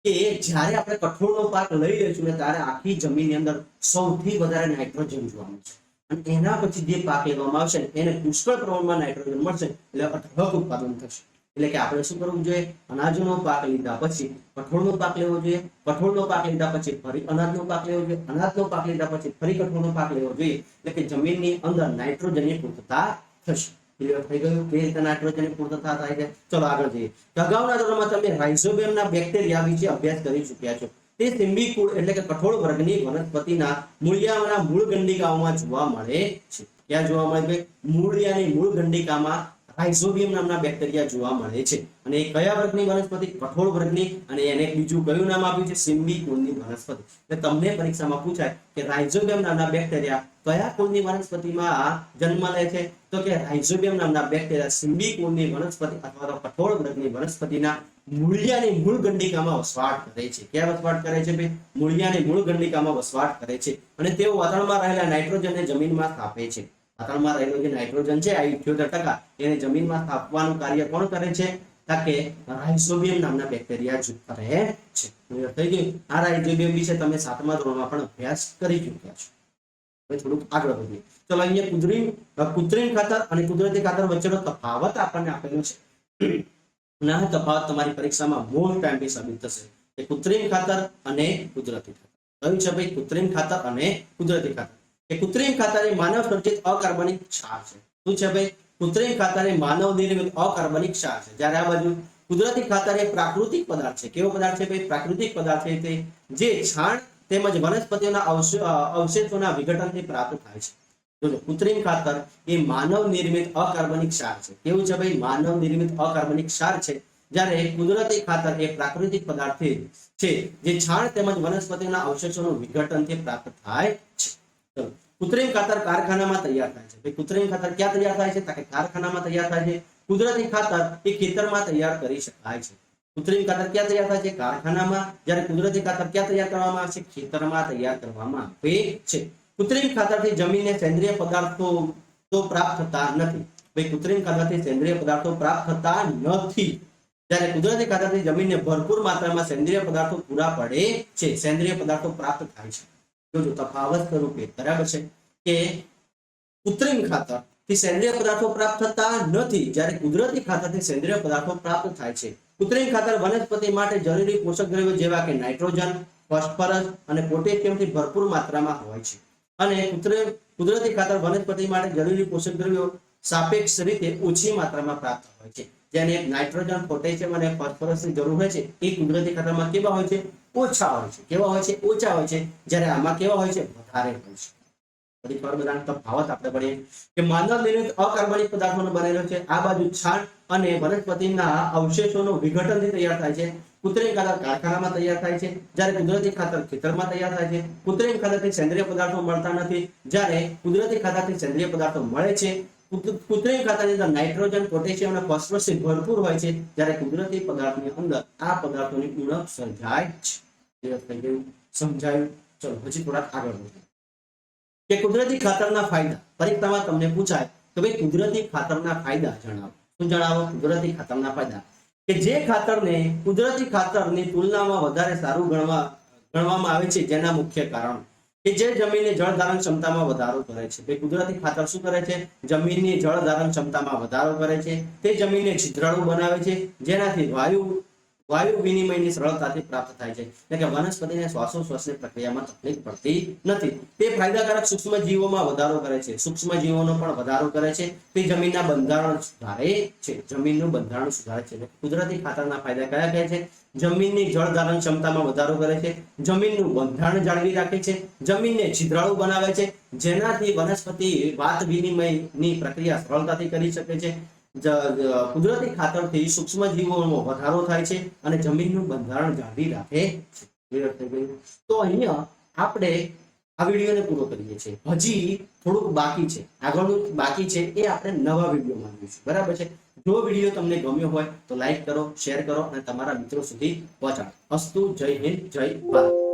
કે જ્યારે આપણે કઠોળનો પાક લઈ લઈશું ને ત્યારે આખી જમીનની અંદર સૌથી વધારે નાઇટ્રોજન જોવા મળશે. અને એના પછી જે પાક લેવામાં આવશે એને પુષ્કળ પ્રમાણમાં નાઇટ્રોજન મળશે એટલે અઢળક ઉત્પાદન થશે. એટલે કે આપણે શું કરવું જોઈએ? અનાજનો પાક લીધા પછી કઠોળનો પાક લેવો જોઈએ, કઠોળનો પાક લીધા પછી ફરી અનાજનો પાક લેવો જોઈએ, અનાજનો પાક લીધા પછી ફરી કઠોળનો પાક લેવો જોઈએ. એટલે કે જમીનની અંદર નાઇટ્રોજનની પૂર્તતા થશે. ક્લિયર થઈ ગયું? કે રીતે નાઇટ્રોજનની પૂર્તતા થાય છે? ચલો આગળ જઈએ. અગાઉના ધોરણમાં તમે રાઇઝોબિયમના બેક્ટેરિયા વિશે અભ્યાસ કરી ચૂક્યા છો. તે સિમ્બિકુળ એટલે કે કઠોળ વર્ગની વનસ્પતિના મૂળિયાના મૂળ ગંડિકાઓમાં જોવા મળે છે. ક્યાં જોવા મળે છે? મૂળિયાની મૂળ ગંડિકામાં રાઇઝોબિયમ નામના બેક્ટેરિયા જોવા મળે છે. અને એ કયા વર્ગની વનસ્પતિ? કઠોળ વર્ગની. અને એને બીજું કયું નામ આપ્યું છે? સિમ્બિકુળની વનસ્પતિ. એટલે તમને પરીક્ષામાં પૂછાય કે રાઇઝોબિયમ નામના બેક્ટેરિયા કયા કુળની વનસ્પતિમાં જન્મ લે છે? તો કે રાઇઝોબિયમ નામના બેક્ટેરિયા સિમ્બિકુળની વનસ્પતિ અથવા તો કઠોળ વર્ગની વનસ્પતિના મૂળિયાની મૂળ ગંડિકામાં વસવાટ કરે છે. ક્યાં વસવાટ કરે છે ભાઈ? મૂળિયાની મૂળ ગંડિકામાં વસવાટ કરે છે. અને તેઓ વાતાવરણમાં રહેલા નાઇટ્રોજનને જમીનમાં સ્થાપે છે. વાતાવરણમાં રહેલો જે નાઇટ્રોજન છે આ 78% એને જમીનમાં સ્થાપવાનું કાર્ય કોણ કરે છે? કે રાઇઝોબિયમ નામના બેક્ટેરિયા કરે છે. ક્લિયર થઈ ગયું? આ રાઇઝોબિયમ વિશે તમે 7મા ધોરણમાં પણ અભ્યાસ કરી ચૂક્યા છો. હવે થોડુંક આગળ વધીએ. ચલો અહીંયા કૃત્રિમ ખાતર અને કુદરતી ખાતર વચ્ચેનો તફાવત આપણને આપેલો છે. ના તફાવત તમારી પરીક્ષામાં મોસ્ટ ટાઈમથી સાબિત થશે કે કૃત્રિમ ખાતર અને કુદરતી ખાતર. કયું છે ભાઈ? કૃત્રિમ ખાતર અને કુદરતી ખાતર. કે કૃત્રિમ ખાતર એ માનવ સર્જિત અકાર્બનિક ક્ષાર છે. શું છે ભાઈ? કૃત્રિમ ખાતર એ માનવ નિર્મિત અકાર્બનિક ક્ષાર છે. જ્યારે આ બાજુ કુદરતી ખાતર એ પ્રાકૃતિક પદાર્થ છે. કેવો પદાર્થ છે ભાઈ? પ્રાકૃતિક પદાર્થ છે તે જે છાણ તેમજ વનસ્પતિઓના અવશેષોના વિઘટનથી પ્રાપ્ત થાય છે. જોજો, કૃત્રિમ ખાતર એ માનવ નિર્મિત અકાર્બનિક ક્ષાર છે. કેવું છે ભાઈ? માનવ નિર્મિત અકાર્બનિક ક્ષાર છે. જ્યારે કુદરતી ખાતર એ પ્રાકૃતિક પદાર્થ છે જે છાણ તેમજ વનસ્પતિઓના અવશેષોનું વિઘટનથી પ્રાપ્ત થાય છે. ચલો, કૃત્રિમ ખાતર કારખાનામાં તૈયાર થાય છે. ભાઈ કૃત્રિમ ખાતર ક્યાં તૈયાર થાય છે? કે કારખાનામાં તૈયાર થાય છે. કુદરતી ખાતર એ ખેતરમાં તૈયાર કરી શકાય છે. કૃત્રિમ ખાતર ક્યાં તૈયાર થાય છે? કારખાનામાં. જ્યારે કુદરતી ખાતર ક્યાં તૈયાર કરવામાં આવે છે? ખેતરમાં તૈયાર કરવામાં આવે છે. કૃત્રિમ ખાતરથી જમીનને સેન્દ્રિય પદાર્થો તો પ્રાપ્ત થતા નથી. ભાઈ કૃત્રિમ ખાતરથી સેન્દ્રિય પદાર્થો પ્રાપ્ત થતા નથી. જ્યારે કુદરતી ખાતરથી જમીનને ભરપૂર માત્રામાં સેન્દ્રિય પદાર્થો પૂરા પડે છે, સેન્દ્રિય પદાર્થો પ્રાપ્ત થાય છે. જોજો, તફાવત સ્વરૂપે બરાબર છે કે કૃત્રિમ ખાતરથી સેન્દ્રિય પદાર્થો પ્રાપ્ત થતા નથી, જ્યારે કુદરતી ખાતરથી સેન્દ્રિય પદાર્થો પ્રાપ્ત થાય છે. કૃત્રિમ ખાતર વનસ્પતિ માટે જરૂરી પોષક દ્રવ્યો જેવા કે નાઇટ્રોજન, ફોસ્ફરસ અને પોટેશિયમથી ભરપૂર માત્રામાં હોય છે. અને કુદરતી ખાતર વનસ્પતિ માટે જરૂરી પોષક દ્રવ્યો સાપેક્ષ રીતે ઓછી માત્રામાં પ્રાપ્ત હોય છે. જેને નાઇટ્રોજન, પોટેશિયમ અને ફોસ્ફરસની જરૂર હોય છે એ કુદરતી ખાતરમાં કેવા હોય છે? ઓછા હોય છે. કેવા હોય છે? ઓછા હોય છે. જ્યારે આમાં કેવા હોય છે? વધારે હોય છે. બધી ફોર્મ્યુલાનો તફાવત આપણે પડીએ કે માનવ નિર્મિત અકાર્બનિક પદાર્થોનો બનેલો છે. આ બાજુ છાણ અને વનસ્પતિના અવશેષોનું વિઘટનથી તૈયાર થાય છે. કૃત્રિમ ખાતર કારખાનામાં તૈયાર થાય છે. જ્યારે કુદરતી ખાતર ખેતરમાં તૈયાર થાય છે. કૃત્રિમ ખાતરથી સેન્દ્રિય પદાર્થો મળતા નથી, જ્યારે કુદરતી ખાતરથી સેન્દ્રિય પદાર્થો મળે છે. કૃત્રિમ ખાતરની અંદર નાઇટ્રોજન, પોટેશિયમ અને ફોસ્ફરસ ભરપૂર હોય છે, જ્યારે કુદરતી પદાર્થની અંદર આ પદાર્થોની ઉણપ સર્જાય છે. સમજાયું? ચલો પછી થોડા આગળ વધીએ કે કુદરતી ખાતરના ફાયદા. પરીક્ષામાં તમને પૂછાય કે ભાઈ કુદરતી ખાતરના ફાયદા જણાવો. શું જણાવો? કુદરતી ખાતરના ફાયદા કે જે ખાતરને કુદરતી ખાતરની તુલનામાં વધારે સારું ગણવામાં આવે છે, જેના મુખ્ય કારણ કે જે જમીનની જળ ધારણ ક્ષમતામાં વધારો કરે છે. ભાઈ કુદરતી ખાતર શું કરે છે? જમીનની જળ ધારણ ક્ષમતામાં વધારો કરે છે. તે જમીનને છિદ્રાળુ બનાવે છે, જેનાથી વાયુ વિનિમયની સરળતાથી પ્રાપ્ત થાય છે. એટલે કે વનસ્પતિને શ્વાસોશ્વાસની પ્રક્રિયામાં તકલીફ પડતી નથી. તે ફાયદાકારક સૂક્ષ્મ જીવોમાં વધારો કરે છે. સૂક્ષ્મ જીવોનો પણ વધારો કરે છે. તે જમીનના બંધારણ સુધારે છે. જમીનનું બંધારણ સુધારે છે. કુદરતી ખાતરના ફાયદા કયા કયા છે? જમીનની જળ ધારણ ક્ષમતામાં વધારો કરે છે. જમીનનું બંધારણ જાળવી રાખે છે. જમીનને છિદ્રાળુ બનાવે છે, જેનાથી વનસ્પતિ વાત વિનિમયની પ્રક્રિયા સરળતાથી કરી શકે છે. કુદરતી ખાતરથી સૂક્ષ્મ જીવોનો વધારો થાય છે અને જમીનનું બંધારણ જાળવી રાખે છે. તો અહીંયા આપણે આ વિડીયોને પૂરો કરીએ છીએ. હજી થોડુંક બાકી છે, આગળનું બાકી છે, એ આપણે નવા વિડીયોમાં જોઈશું. બરાબર છે? જો વિડીયો તમને ગમ્યો હોય તો લાઈક કરો, શેર કરો અને તમારા મિત્રો સુધી પહોંચાડો. અસ્તુ. જય હિન્દ, જય ભારત.